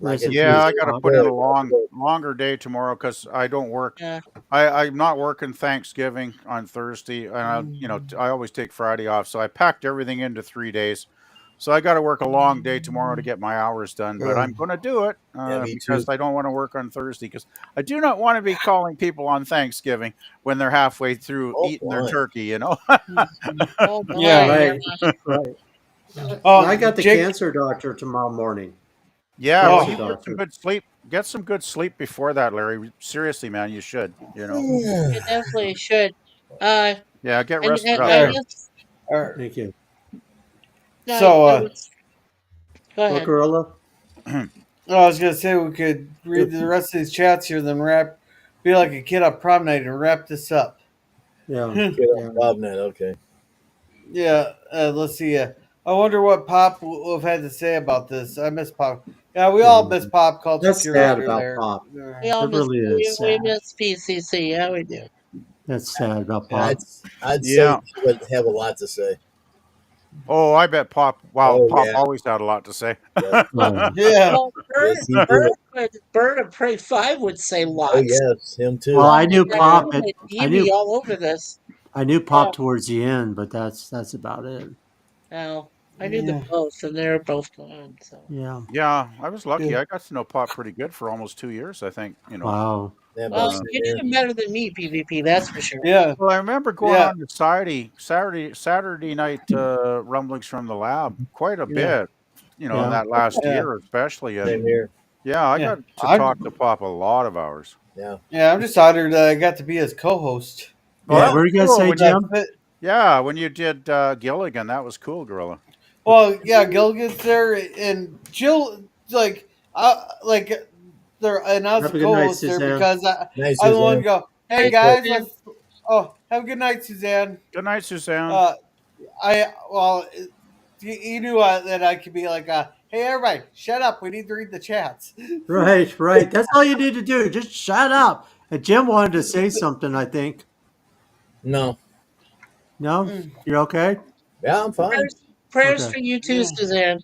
Like Rest it in Yeah, peace, I got to Pop. put in a good. Got to go. longer day tomorrow because I don't work. Yeah. I'm not working Thanksgiving on Thursday, and I always take Friday off. So I packed everything into 3 days. So I got to work a long day tomorrow to get my hours done. But I'm going to do it Yeah, me because too. I don't want to work on Thursday because I do not want to be calling people on Thanksgiving when they're halfway through Oh, eating their blind. turkey. You know. Oh Yeah. my, Right. yeah. Right. I Oh, got the Jake. cancer doctor tomorrow morning. Yeah, well, Cancer Oh, you get some doctor. good sleep. Get some good sleep before that, Larry. Seriously, man, you should. You know. You definitely should. Uh, Yeah, get and rested up. I yeah. guess Thank you. no, So, I was. Go What ahead. gorilla? I was gonna say we could read the rest of these chats here, then be like a kid on prom night and wrap this up. Yeah. Get on Yeah. BobNet, okay. Yeah, let's see. I wonder what Pop will have had to say about this. I miss Pop. Yeah, we all Yeah. miss Pop culture That's sad curator about there. Pop. We all It miss really is we sad. miss PCC. Yeah, we do. That's sad about Yeah. Pop. I'd say Yeah. he would have a lot to say. Oh, I bet Pop. Wow, Oh Pop yeah, always had a lot to say. yes, Oh, Yeah. Well, yes he did. Bird of Prey 5 would say Oh lots. yes, him too. well, Oh I my knew god, Pop. I he'd be knew all over this. I knew Oh, Pop towards the end, but that's about it. no. I knew them Yeah. both, and they were both gone. So, Yeah. Yeah, I was lucky. Yeah. I got to know Pop pretty good for almost 2 years, I think. You know. Wow. Yeah, about well, Uh, same you knew here. him better than me, PvP. That's for sure. Yeah. well, I remember going Yeah. on to Saturday night rumblings from the lab quite a Yeah. bit. You know, in Yeah. that last Yeah. year, especially, Same and here. yeah, I Yeah. got to talk to Pop a lot of hours. Yeah. Yeah, I'm just honored that I got to be his co-host. Well, Yeah. that Yeah. What was are you gonna cool. say, When you, Jim? yeah, when you did Gilligan, that was cool, Gorilla. Well, yeah, Gil gets there, and Jill like there, and I was Have the a good night, co-host there Suzanne. because Nice, I'm the one to Suzanne. go. Hey Hi, guys, Suzanne. let's. Oh, have a good night, Suzanne. Good night, Suzanne. Uh, I well, you knew that I could be like, hey everybody, shut up. We need to read the chats. Right. Right. That's all you need to do. Just shut up. And Jim wanted to say something. I think. No. No, Mm, you're okay. Yeah, I'm fine. Prayers Okay. for you too, yeah, Suzanne.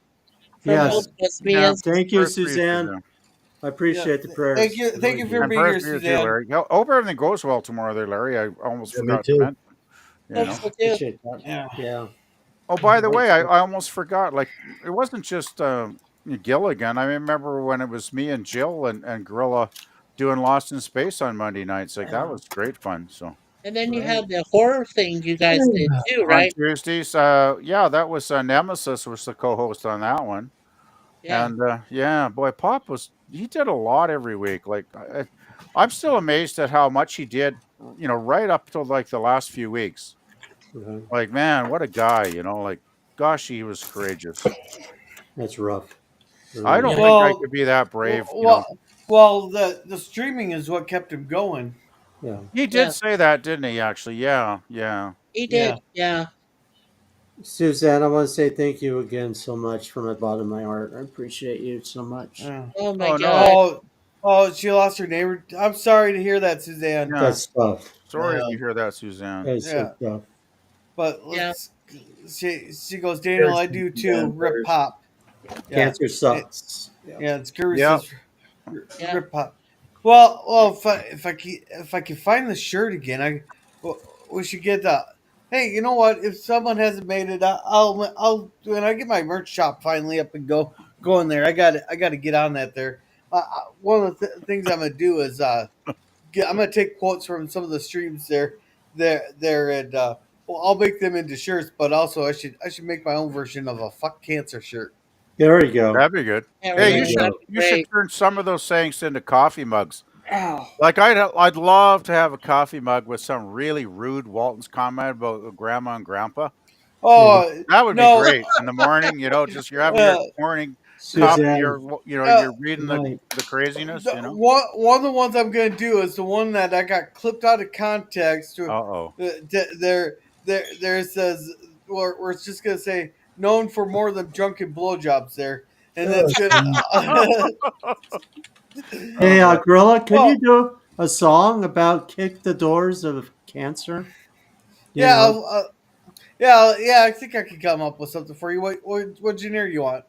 From yeah, both Yes. of us, me Yeah, and Thank you, prayers for you, Suzanne. Suzanne. I yeah. appreciate the Thank prayers. you, I thank really you for do. And being prayers here, for you too, Suzanne. Larry. Hope everything goes well tomorrow there, Larry. I almost Yeah, me forgot to too. mention. You hope know. so too. Appreciate that. Yeah, Yeah. Oh, by the Right. way, I almost forgot. Like, it wasn't just Gilligan. I remember when it was me and Jill and Gorilla doing Lost in Space on Monday nights. Like, that was great fun. So And then you right. had the horror thing you guys did too, on right? Tuesdays, yeah, that was Nemesis was the co-host on that one. Yeah. And yeah, boy, Pop he did a lot every week. Like, I'm still amazed at how much he did. You know, right up till like the last few weeks. Uh-huh. Like, man, what a guy! You know, like, gosh, he was courageous. That's rough. It I really don't Yeah. is. think I Well, could be that brave, you well, know. Well, the streaming is what kept him going. Yeah. He did Yes, say that, didn't he? Actually, yeah, yeah. he Yeah. did. Yeah. Suzanne, I want to say thank you again so much from the bottom of my heart. I appreciate you so much. Yeah. Oh my Oh no, God. Oh, she lost her neighbor. I'm sorry to hear that, Suzanne. yeah. That's tough. Sorry Yeah. to hear that, Suzanne. That is so Yeah, tough. but Yeah. let's. She goes, Daniel. There's I do too. Suzanne Rip first. pop. Yeah. Cancer sucks. Yeah. Yeah, it's Scurry Yeah. says Yeah. rip pop. Well, if I can find the shirt again, we should get the. Hey, you know what? If someone hasn't made it, I'll when I get my merch shop finally up and going there. I got to get on that there. One of the things I'm gonna do is I'm gonna take quotes from some of the streams there, and well, I'll make them into shirts. But also, I should make my own version of a fuck cancer shirt. There we go. That'd be good. Yeah, Hey, There you we really, should that'd go. be you should great. turn some of those sayings into coffee mugs. Ow. Like I'd love to have a coffee mug with some really rude Walton's comment about grandma and grandpa. Oh That would be no! great in the morning. Just you're having your Uh, morning coffee, Suzanne, you're good reading night. the craziness. One of the ones I'm gonna do is the one that I got clipped out of context. Uh oh. There says where it's just gonna say known for more than drunken blowjobs there, and Oh, that's good. Hey, Gorilla, can Well, you do a song about kick the doors of cancer? You yeah, know, yeah. I think I can come up with something for you. What genre you want?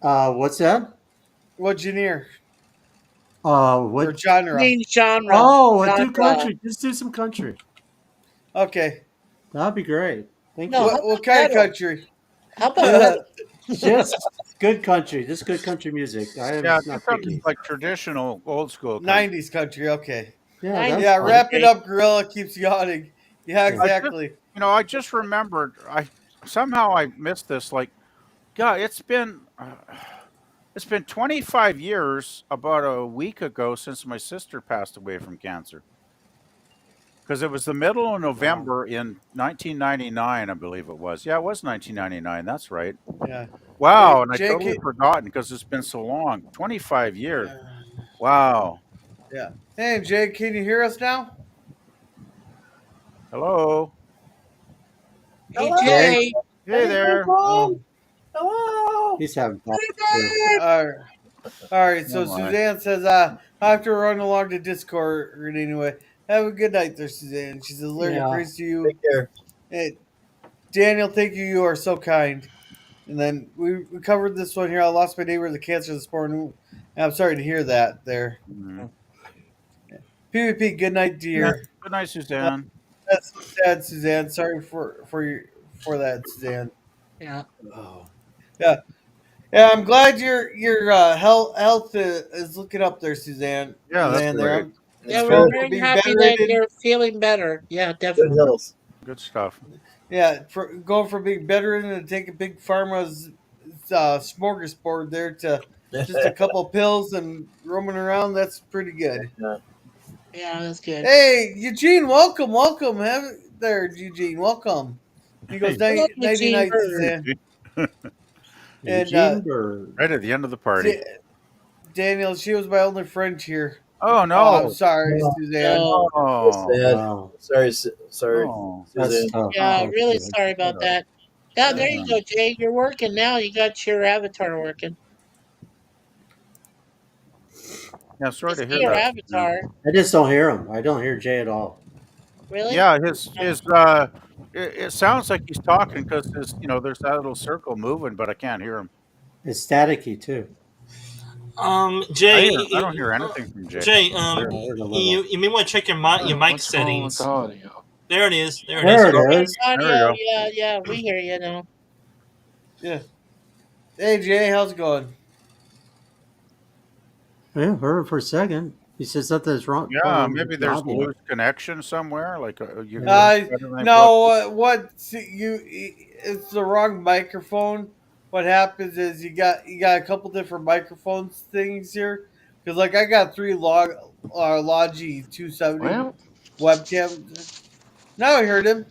what's that? What genre or What? genre? Main genre. Oh, do Genre. country. Just do some country. Okay. That'd be great. Thank No, you. how What about kind of metal? country? How about metal? Just good country. Just good country music. I am Yeah, do not something picky. like traditional, old school country. 90s country. Okay. Yeah, 90s that's Yeah, fine. wrap it country. up, Gorilla. Keeps yawning. Yeah, Yeah. exactly. I just remembered. I missed this. Like, God, it's been 25 years. About a week ago, since my sister passed away from cancer. Because it was the middle of Wow. November in 1999, I believe it was. Yeah, it was 1999. That's right. Yeah. Wow, Hey, and I Jake. totally forgotten because it's been so long. 25 years. Yeah. Wow. Yeah. Hey, Jake, can you hear us now? Hello. Hey, Jay, Jay. Hey there. Oh, he's having problems too. all right. All right. So Oh my. Suzanne says, I have to run along to Discord anyway. Have a good night there, Suzanne. She says, learning Yeah. praise to you. Take care. Hey, Daniel, thank you. You are so kind. And then we covered this one here. I lost my neighbor to cancer this morning. I'm sorry to hear that there. Mhm. PvP, good night, dear. Good night, Suzanne. That's so sad, Suzanne. Sorry for that, Suzanne. Yeah. Oh. Yeah, yeah. I'm glad your health is looking up there, Suzanne. Yeah, that's Man, great. Yeah, That's we're good. very being happy better that in- you're feeling better. Yeah, Good definitely. health. Good stuff. Yeah, going from being veteran and taking big pharma's smorgasbord there to just a couple pills and roaming around. That's pretty good. Yeah, that's good. Hey, Eugene, welcome. Have there, Eugene, welcome. He goes, Hey, Hello, nighty Eugene night, Bird. Suzanne. And Eugene Bird. right at the end of the party. Daniel, she was my only friend here. Oh Oh, I'm no. sorry, Yeah. Suzanne. No. Oh. Sad. Wow. Sorry, Oh. That's Suzanne. tough. Yeah, That's really good. sorry about that. Yeah, there you go, Jay. You're working now. You got your avatar working. Yeah, sorry I to see hear your that. avatar. I just don't hear him. I don't hear Jay at all. Really? Yeah, it sounds like he's talking because there's that little circle moving, but I can't hear him. It's staticky too. Jay, I don't hear anything from Jay. Jay, I heard a little. you may want to check your mic What's settings. wrong with the audio? There it is. There it There is. it Okay, is. There we audio. go. Yeah, we hear you now. Yeah. Hey, Jay, how's it going? Yeah, heard him for a second. He said something's wrong. going Yeah, on with maybe the there's audio. loose connection somewhere. Like you. No, it's the wrong microphone. What happens is you got a couple different microphones things here. Because like I got three Logi 270 Well, webcams. Now I heard him.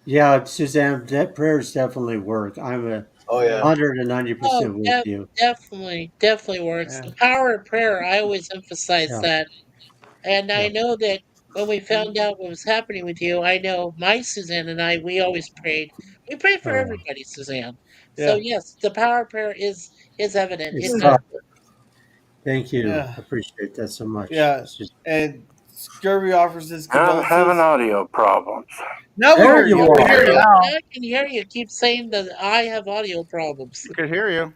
Yeah, Suzanne, that prayers definitely work. I'm a Oh yeah. 190% with you. Definitely works. Yeah. The power of prayer. I always emphasize Yeah. that, and I Yeah. know that when we found out what was happening with you, I know my Suzanne and I, we always prayed. We prayed for Oh, yeah. everybody, Suzanne. So Yeah. yes, the power of prayer is evident. It's It's tough. there. Thank you. Yeah. I appreciate that so much. Yeah. And Scurvy offers his I'm having condolences. audio problems. Now we There hear you you. We We can are. hear hear you you. now. I can hear you keep saying that I have audio problems. We could hear you.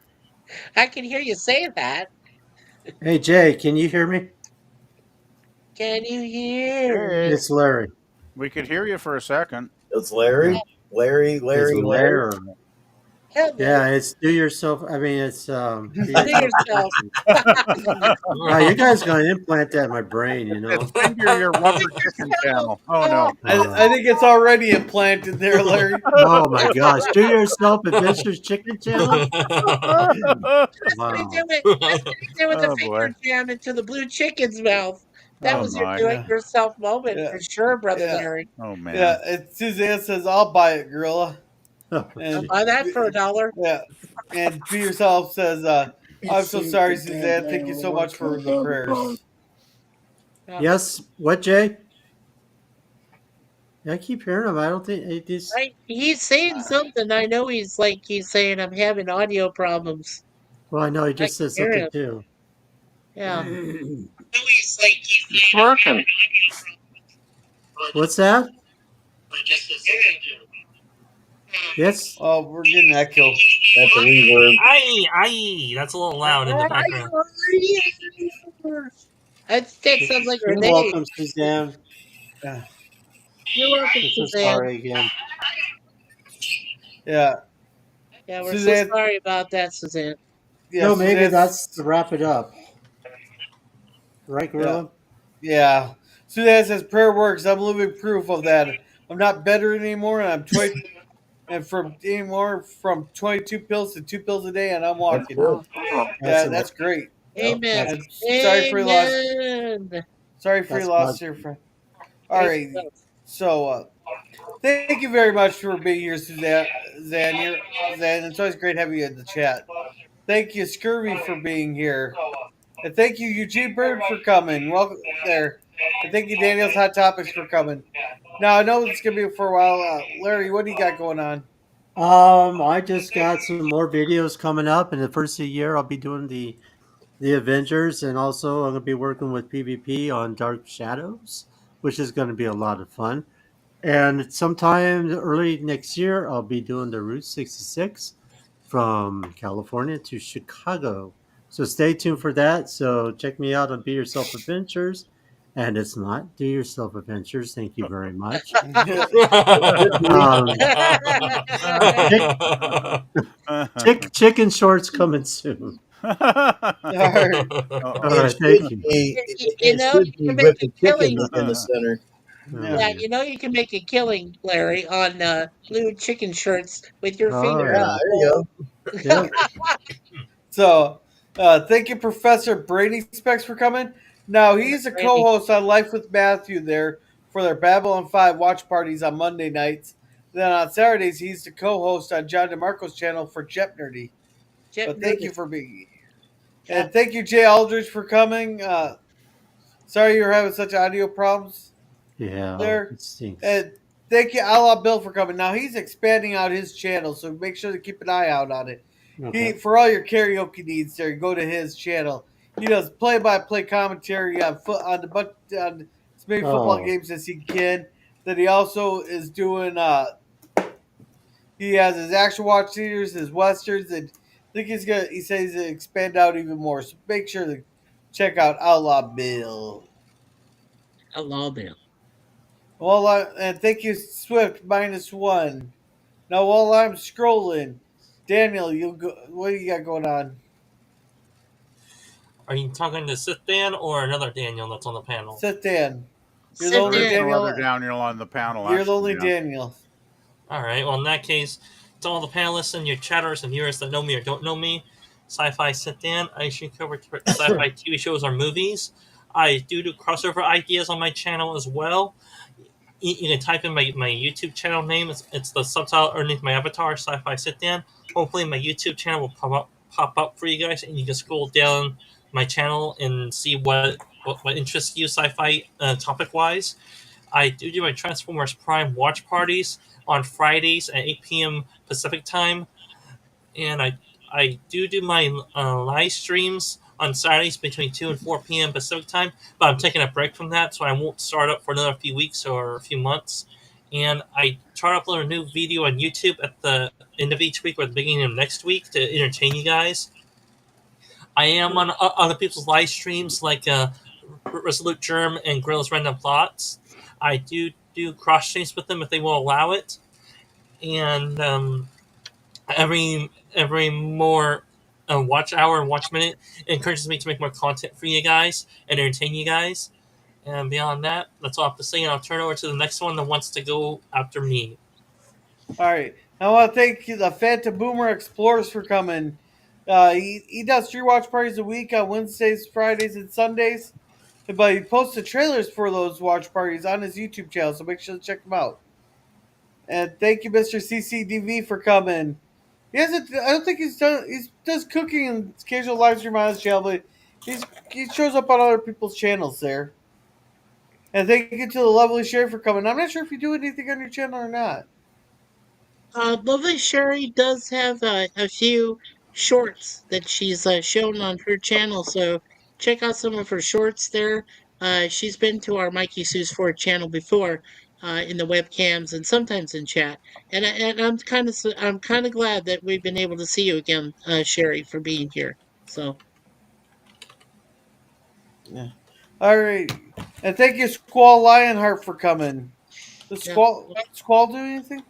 I can hear you say that. Hey, Jay, can you hear me? Can you hear Hey, me? It's Larry. we could hear you for a second. It's Larry. Larry. It's Larry. Larry. Larry. Hello. Yeah, it's do yourself. I mean, it's do Do yourself. yourself. Wow, you guys gonna implant that in my brain, you It's know? been your rubber chicken channel. Oh no. I think it's already implanted there, Larry. Oh my gosh, do yourself adventures chicken channel? That's what he Wow. did with the Oh boy. finger jam into the blue chicken's mouth. That Oh was your my. do it Yeah. yourself moment Yeah. for sure, brother Yeah. Larry. Oh Yeah. man. And Suzanne says, I'll buy it, gorilla. Oh, I'll And buy that for $1. yeah. And Be Yourself says, I'm so sorry, Suzanne. Thank you so much for the prayers. Yeah. yes, what, Jay? I keep hearing him. I don't think it is. Right? He's saying something. I know he's saying I'm having audio problems. Well, I know he I just can said hear something him. too. Yeah. It's working. What's that? Yes. Oh, we're getting echo. That's a reverb. Aye, that's a little loud in the background. That sounds like You're Renee. welcome, Suzanne. Yeah. You're welcome, I'm so Suzanne. sorry again. Yeah. Yeah, we're so Suzanne. sorry about that, Suzanne. Yeah. No, maybe Suzanne. that's to wrap it up. Right, Yeah. Gorilla? Yeah. Suzanne says prayer works. I'm living proof of that. I'm not better anymore, and I'm 20 and from anymore from 22 pills to 2 pills a day, and I'm That's walking. good. That's Yeah, a, that's great. Yep. Amen. that's, And sorry for your loss. Amen. Sorry for your that's loss, God. dear friend. All Praise right. God. So, thank you very much for being here, Suzanne. Zan, it's always great having you in the chat. Thank you, Scurvy, for being here. And thank you, Eugene Bird, for coming. Welcome there. And thank you, Daniel's Hot Topics, for coming. Now, I know it's going to be for a while. Larry, what do you got going on? I just got some more videos coming up. In the first of the year, I'll be doing the Avengers, and also I'm going to be working with PvP on Dark Shadows, which is going to be a lot of fun. And sometime early next year, I'll be doing the Route 66 from California to Chicago. So stay tuned for that. So check me out on Be Yourself Adventures. And it's not Do Yourself Adventures. Thank you very much. Chicken shorts coming soon. All right. All It right, should thank you. be. You It know, should you be can with make the a chicken killing. in the center. Oh, Yeah, yeah. you know you can make a killing, Larry, on blue chicken shirts with your Oh, finger. Yeah, yeah. there you go. Yep. So, thank you, Professor Brady Specs, for coming. Now, he's a co Randy. host on Life with Matthew there for their Babylon 5 watch parties on Monday nights. Then on Saturdays, he's the co host on John DeMarco's channel for Jet Nerdy. Jet But thank you Nerdy. for being here. Yeah. And thank you, Jay Aldridge, for coming. Sorry you're having such audio problems Yeah, there. it stinks. And thank you, Allah Bill, for coming. Now, he's expanding out his channel, so make sure to keep an eye out on it. Okay. For all your karaoke needs there, go to his channel. He does play-by-play commentary on as many football Oh, games as he can. Then he also is doing he has his action watch theaters, his westerns, and I think he says he's gonna expand out even more. So make sure to check out Outlaw Bill. Hello, Bill. Well, and thank you, Swift -1. Now while I'm scrolling, Daniel, what do you got going on? Are you talking to Sith Dan or another Daniel that's on the panel? Sit down. You're the Sit only down. There's no other Daniel. Daniel on the panel. You're the only Actually, yeah. Daniel. All right. Well, in that case, to all the panelists and your chatters and viewers that know me or don't know me, Sci-Fi Sit Dan, I usually cover sci-fi TV shows or movies. I do crossover ideas on my channel as well. you can type in my YouTube channel name. It's the subtitle underneath my avatar, Sci-Fi Sit Down. Hopefully, my YouTube channel will pop up for you guys, and you can scroll down my channel and see what interests you sci-fi topic wise. I do my Transformers Prime watch parties on Fridays at 8 p.m. Pacific time, and I do my live streams on Saturdays between 2 and 4 p.m. Pacific time, but I'm taking a break from that, so I won't start up for another few weeks or a few months. And I try to upload a new video on YouTube at the end of each week or the beginning of next week to entertain you guys. I am on other people's live streams like Resolute Germ and Gorilla's Random Plots. I do cross streams with them if they will allow it, and every more watch hour and watch minute encourages me to make more content for you guys and entertain you guys. And beyond that, that's all I have to say. And I'll turn over to the next one that wants to go after me. All right. I want to thank the Phantom Boomer Explorers for coming. He does 3 watch parties a week on Wednesdays, Fridays, and Sundays. But he posts the trailers for those watch parties on his YouTube channel, so make sure to check them out. And thank you, Mr. CCDV, for coming. He hasn't. I don't think he's done. He does cooking and occasional live stream on his channel, but he shows up on other people's channels there. And thank you to the lovely Sherry for coming. I'm not sure if you do anything on your channel or not. Lovely Sherry does have a few shorts that she's shown on her channel, so check out some of her shorts there. She's been to our Mikey Sue's 4 channel before in the webcams and sometimes in chat. And I'm kind of glad that we've been able to see you again, Sherry, for being here. So Yeah. All right. And thank you, Squall Lionheart, for coming. Does yeah, Squall do anything?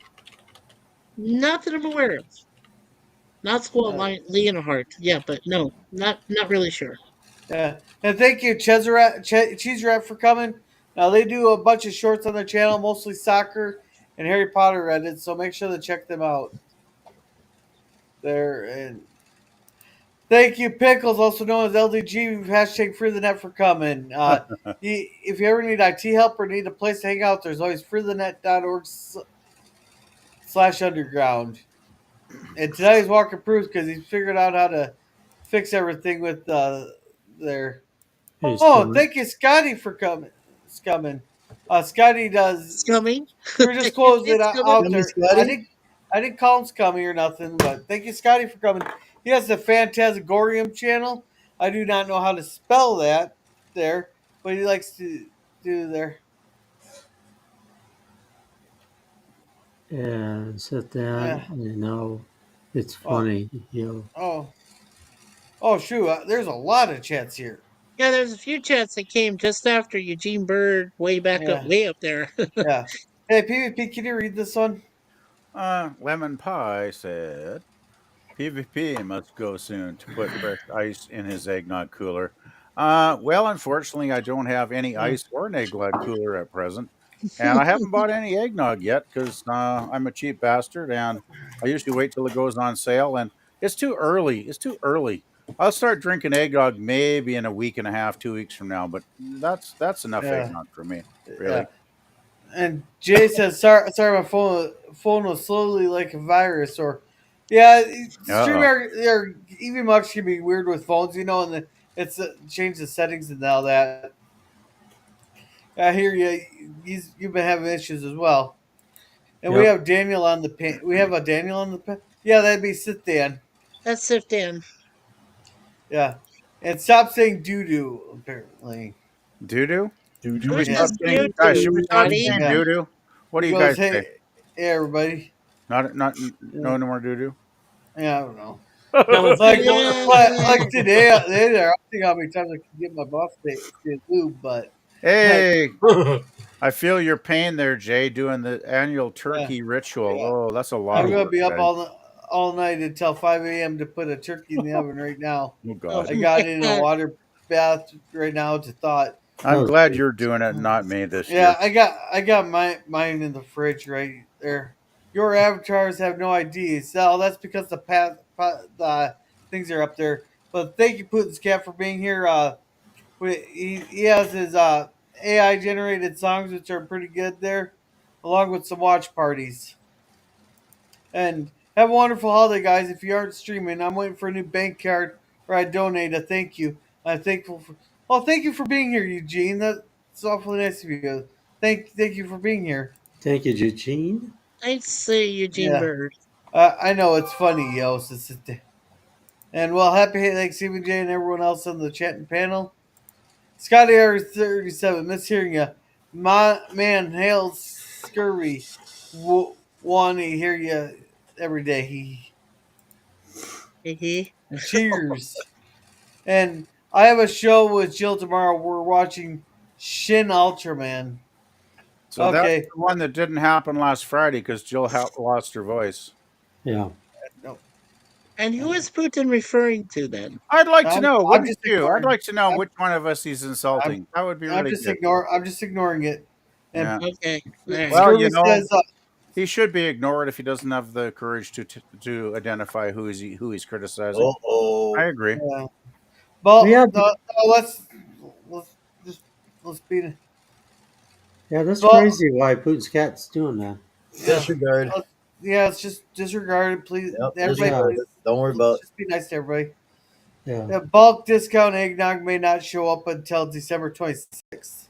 not that I'm aware of. Not Squall Uh, Leonhardt. Yeah, but no, not really sure. yeah. And thank you, Cheese Rat, for coming. Now, they do a bunch of shorts on their channel, mostly soccer and Harry Potter Reddit, so make sure to check them out there. And thank you, Pickles, also known as LDG, hashtag Free the Net, for coming. If you ever need IT help or need a place to hang out, there's always freethenet.org/underground. And tonight he's walking proofs because he's figured out how to fix everything with their. Oh, thank you, Scotty, for coming. Scotty does. Scummy. We're just closing it out Scummy there. Scotty? I didn't call him Scummy or nothing, but thank you, Scotty, for coming. He has the Phantasmagorium channel. I do not know how to spell that there, but he likes to do there. Yeah, sit down. Yeah. You know, it's funny. Oh, shoot. There's a lot of chats here. Yeah, there's a few chats that came just after Eugene Bird, way up there. Yeah. Hey, PvP, can you read this one? Lemon Pie said, PvP must go soon to put fresh ice in his eggnog cooler. Well, unfortunately, I don't have any ice or an eggnog cooler at present. And I haven't bought any eggnog yet because I'm a cheap bastard and I usually wait till it goes on sale. And it's too early. It's too early. I'll start drinking eggnog maybe in a week and a half, 2 weeks from now. But that's enough eggnog for me, really. Yeah. And Jay says, "Sorry, my phone was slowly like a virus." Or, yeah, StreamYard, even Mux can be weird with phones, and it's changed the settings and all that. I hear you. You've been having issues as well. And we have Daniel on the pin. We have a Daniel on the pin. Yeah, that'd be Sit Dan. That's Sit Dan. Yeah, and stop saying doo doo. Apparently, doo doo. Doo-doo. Guys, should we stop saying doo doo? What do you guys say? Hey, everybody. No more doo doo. Yeah, I don't know. Like today, I don't think how many times I can get my boss to lube, but hey, I feel your pain there, Jay, doing the annual turkey ritual. Yeah. Oh, that's a lot. I'm gonna be up all night until 5 a.m. to put a turkey in the oven right now. Oh God! I got in a water bath right now to thought. I'm glad you're doing it, not me this year. Yeah, I got mine in the fridge right there. Your avatars have no IDs. So that's because the things are up there. But thank you, Putin's Cat, for being here. He has his AI generated songs, which are pretty good there. along with some watch parties. And have a wonderful holiday, guys. If you aren't streaming, I'm waiting for a new bank card where I donate a thank you. I'm thankful for. Well, thank you for being here, Eugene. That's awfully nice of you. Thank you for being here. Thank you, Eugene. I'd say Eugene Yeah, Bird. I know it's funny, yo. And well, happy Thanksgiving, Jay, and everyone else on the chat and panel. Scotty R37, miss hearing you. My man, hail scurvy. Want to hear you every day. Cheers. And I have a show with Jill tomorrow. We're watching Shin Ultraman. So that's Okay. the one that didn't happen last Friday because Jill lost her voice. Yeah. No, And who is Putin referring to then? I'd like to know, I'm wouldn't just you? I'd ignoring. like to know I'm, which one of us he's insulting. That would be I'm really just good. I'm just ignoring it. And Yeah. Okay. All right. Well, Scurvy says, he should be ignored if he doesn't have the courage to identify who he's criticizing. I agree. yeah. Well, Yeah, let's just let's be. yeah, that's Well, crazy why Putin's cat's doing that. Disregard. Yeah, it's just disregard it, please. Yep, Everybody, disregard please, it. Don't worry about let's it. just be nice to everybody. Yeah. The bulk discount eggnog may not show up until December 26th.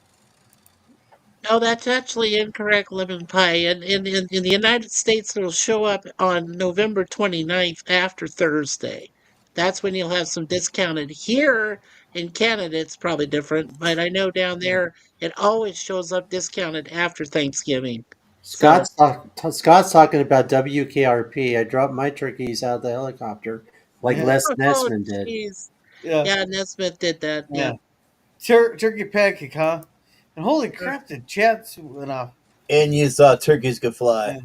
No, that's actually incorrect, lemon pie. And in the United States, it'll show up on November 29th after Thursday. That's when you'll have some discounted. Here in Canada, it's probably different, but I know down there it always shows up discounted after Thanksgiving. So, Scott's talking about WKRP. I dropped my turkeys out of the helicopter like Yeah. Les oh, Nessman did. jeez. Yeah, Yeah, Nesmith did that. yeah. Yeah. Turkey pancake, huh? And holy crap, the chat's went off. And you thought turkeys could fly.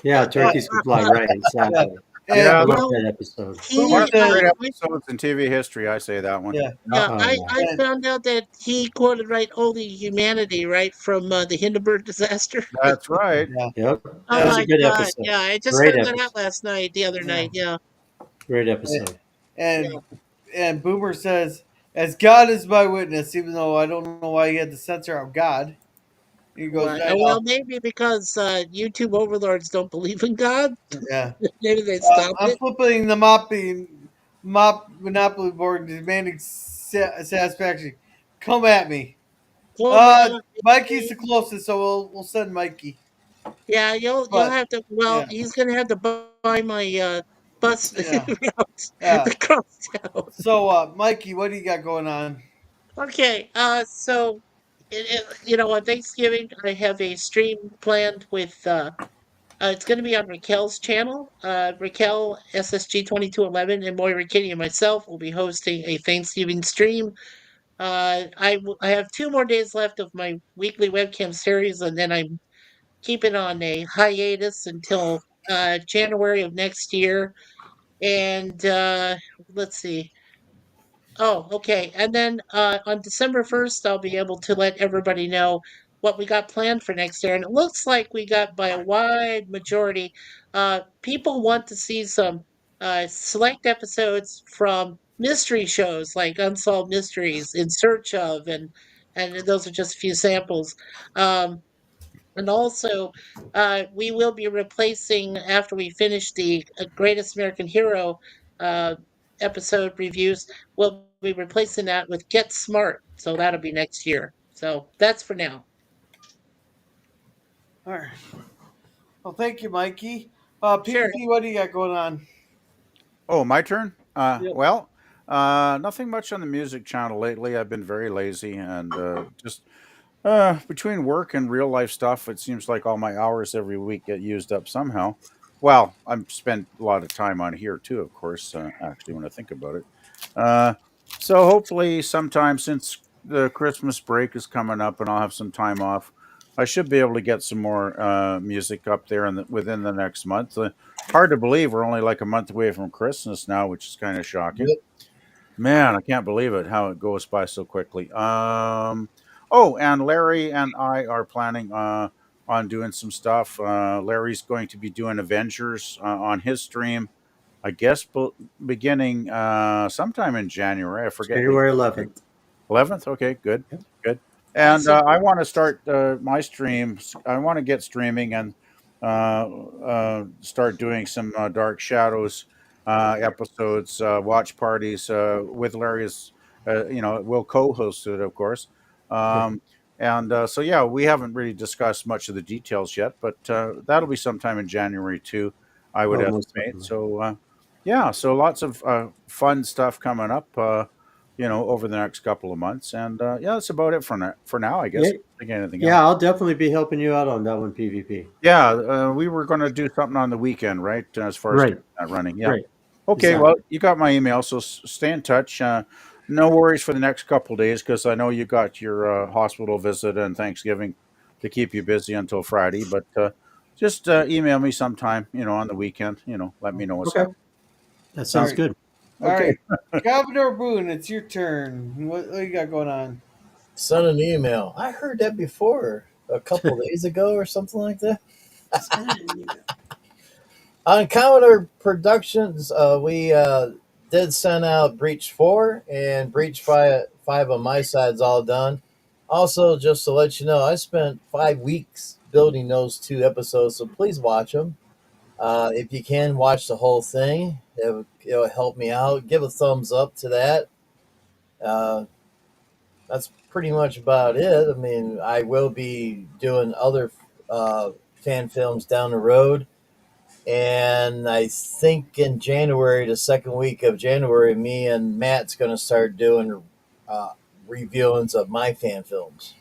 Yeah, turkeys can fly, right? Exactly. Yeah. I And, love Well, that episode. One of the great I episodes in TV history, I say that one. yeah, Yeah, Oh, I, yeah. I and, found out that he quoted right Holy Humanity, right, from the Hindenburg disaster. That's right. yeah, Yep. Oh That was a my good God. episode. Yeah, I just Great found that episode. out last night, the other night. Yeah. Great episode. and and Boomer says, "As God is my witness," even though I don't know why he had to censor out God. He goes, Well, "I well, know, maybe because YouTube overlords don't believe in God. yeah." Maybe they stopped I'm it. flipping the mop monopoly board, demanding satisfaction. Come at me. Well, Mikey's the closest, so we'll send Mikey. yeah, you'll But have to. Well, yeah, he's gonna have to buy my bus yeah, route yeah. across town. So, Mikey, what do you got going on? Okay, so on Thanksgiving I have a stream planned with it's going to be on Raquel's channel. Raquel SSG 2211 and Moira Kitty and myself will be hosting a Thanksgiving stream. I have 2 more days left of my weekly webcam series, and then I'm keeping on a hiatus until January of next year. And let's see. Oh, okay. And then on December 1st, I'll be able to let everybody know what we got planned for next year. And it looks like we got by a wide majority. People want to see some select episodes from mystery shows like Unsolved Mysteries, In Search of, and those are just a few samples. Um, and also, we will be replacing, after we finish the Greatest American Hero uh, episode reviews, we'll be replacing that with Get Smart. So that'll be next year. So that's for now. All right. Well, thank you, Mikey. Sure. PvP, what do you got going on? Oh, my turn? Yep. Well, nothing much on the music channel lately. I've been very lazy and just between work and real life stuff, it seems like all my hours every week get used up somehow. Well, I've spent a lot of time on here too, of course, actually, when I think about it. Uh, so hopefully, sometime since the Christmas break is coming up and I'll have some time off, I should be able to get some more music up there within the next month. Hard to believe we're only like a month away from Christmas now, which is kind of shocking. Yep. Man, I can't believe it how it goes by so quickly. Oh, and Larry and I are planning on doing some stuff. Larry's going to be doing Avengers on his stream, I guess, beginning sometime in January. I forget the January exact date. 11th. 11th. Okay, good, good. And Awesome. I want to start my streams. I want to get streaming and start doing some Dark Shadows episodes, watch parties with Larry's. We'll co-host it, of course. Um, and so, yeah, we haven't really discussed much of the details yet, but that'll be sometime in January too, I would Oh, most estimate. definitely. So, yeah, so lots of fun stuff coming up. Over the next couple of months. And yeah, that's about it for now, I guess. Yeah, I don't think anything else. yeah, I'll definitely be helping you out on that one, PvP. Yeah, we were going to do something on the weekend, right? As far as Right, that running. Yeah. right. Okay. Well, Exactly. you got my email, so stay in touch. No worries for the next couple of days because I know you got your hospital visit and Thanksgiving to keep you busy until Friday. But just email me sometime, on the weekend. Let me know what's Okay, happening. that All sounds right, good. all Okay. right, Commodore Boone, it's your turn. What you got going on? Send an email. I heard that before a couple days ago or something like that. On Commodore Productions, we did send out Breach 4 and Breach 5 on my side's all done. Also, just to let you know, I spent 5 weeks building those 2 episodes, so please watch them. If you can, watch the whole thing. It'll help me out. Give a thumbs up to that. Uh, that's pretty much about it. I mean, I will be doing other fan films down the road. And I think in January, the second week of January, me and Matt's going to start doing uh, reviewings of my fan films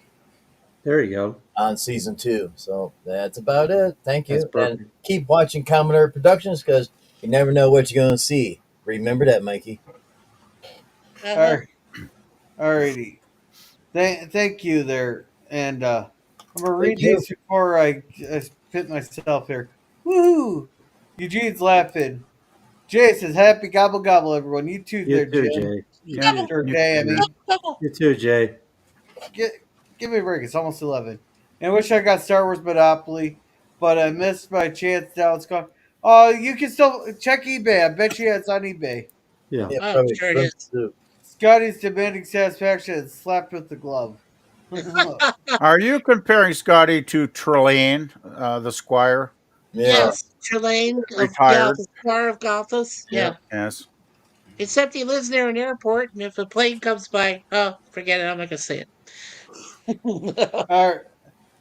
There you go. on season 2. So that's about it. Thank That's you. And perfect. keep watching Commodore Productions because you never know what you're going to see. Remember that, Mikey. All Uh-huh. right, all righty. Thank you there, and I'm gonna Thank read you. these before I pit myself here. Woohoo! Eugene's laughing. Jay says, "Happy gobble gobble, everyone." You too, You there, too, Jim. Jay. You Yeah. too. Or You Jay, I too, man. mean, You too, Jay. get give me a break. It's almost 11. And I wish I got Star Wars Monopoly, but I missed my chance. Now it's gone. Oh, you can still check eBay. I bet you it's on eBay. Yeah. Yeah, Oh, probably sure it is. expensive too. Scotty's demanding satisfaction and slapped with the glove. Are you comparing Scotty to Trelane, the squire, Yeah. Yes, Trelane of retired? the Star of Gothas. Yep. Yeah. Yes. Except he lives near an airport, and if a plane comes by, oh, forget it. I'm not gonna say it. All right.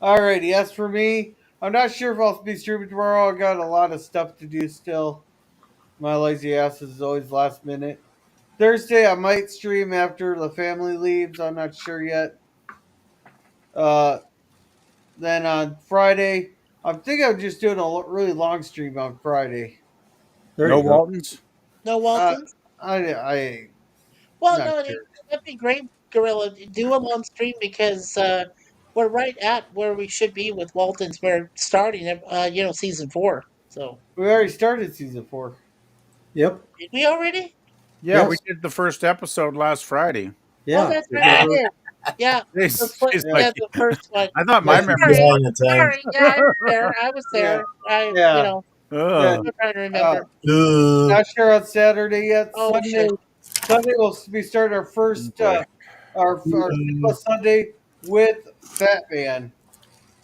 Alrighty, as for me, I'm not sure if I'll be streaming tomorrow. I got a lot of stuff to do still. My lazy ass is always last minute. Thursday, I might stream after the family leaves. I'm not sure yet. Uh, then on Friday, I'm thinking of just doing a really long stream on Friday. There No you go. Waltons? No Uh, Waltons? I'm Well, not no, sure. that'd be great, Gorilla. Do them on stream because we're right at where we should be with Waltons. We're starting, season 4. So, We already started season 4. Yep. did we already? Yeah, we Yes. did the first episode last Friday. Oh, Yeah. that's We right, did we those- did. Yeah, She's Yeah. like, the first one. I thought my Yeah. memory Yeah, was Sorry, in the time. sorry. Yeah, I was there. I was Yeah. there. Yeah. Yeah. Ugh. I'm trying to Uh, remember. not sure on Saturday yet. Oh, Sunday. shit. Sunday we'll be starting our first Boy. our Sunday with Fat Man.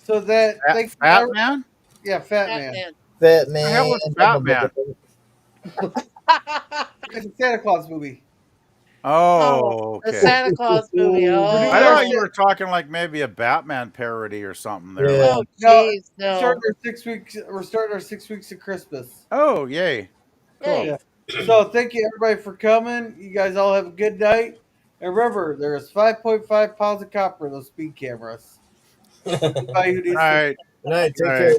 So that thank you. Fat Man? Yeah, Fat Man. Batman. Fat The hell man. is Fat Man? It's a Santa Claus movie. Oh, Oh, the okay. Santa Claus movie. We're I doing our thought Oh, you were talking like maybe a Batman parody or something there. Like, Yeah. oh, no jeez, starting no. our 6 weeks. We're starting our 6 weeks of Christmas. oh, yay. Cool. Hey, Yeah. So thank you everybody for coming. You guys all have a good night. And remember, there's 5.5 pounds of copper in those speed cameras. Anybody who All needs to right. Good night. All Take right. care.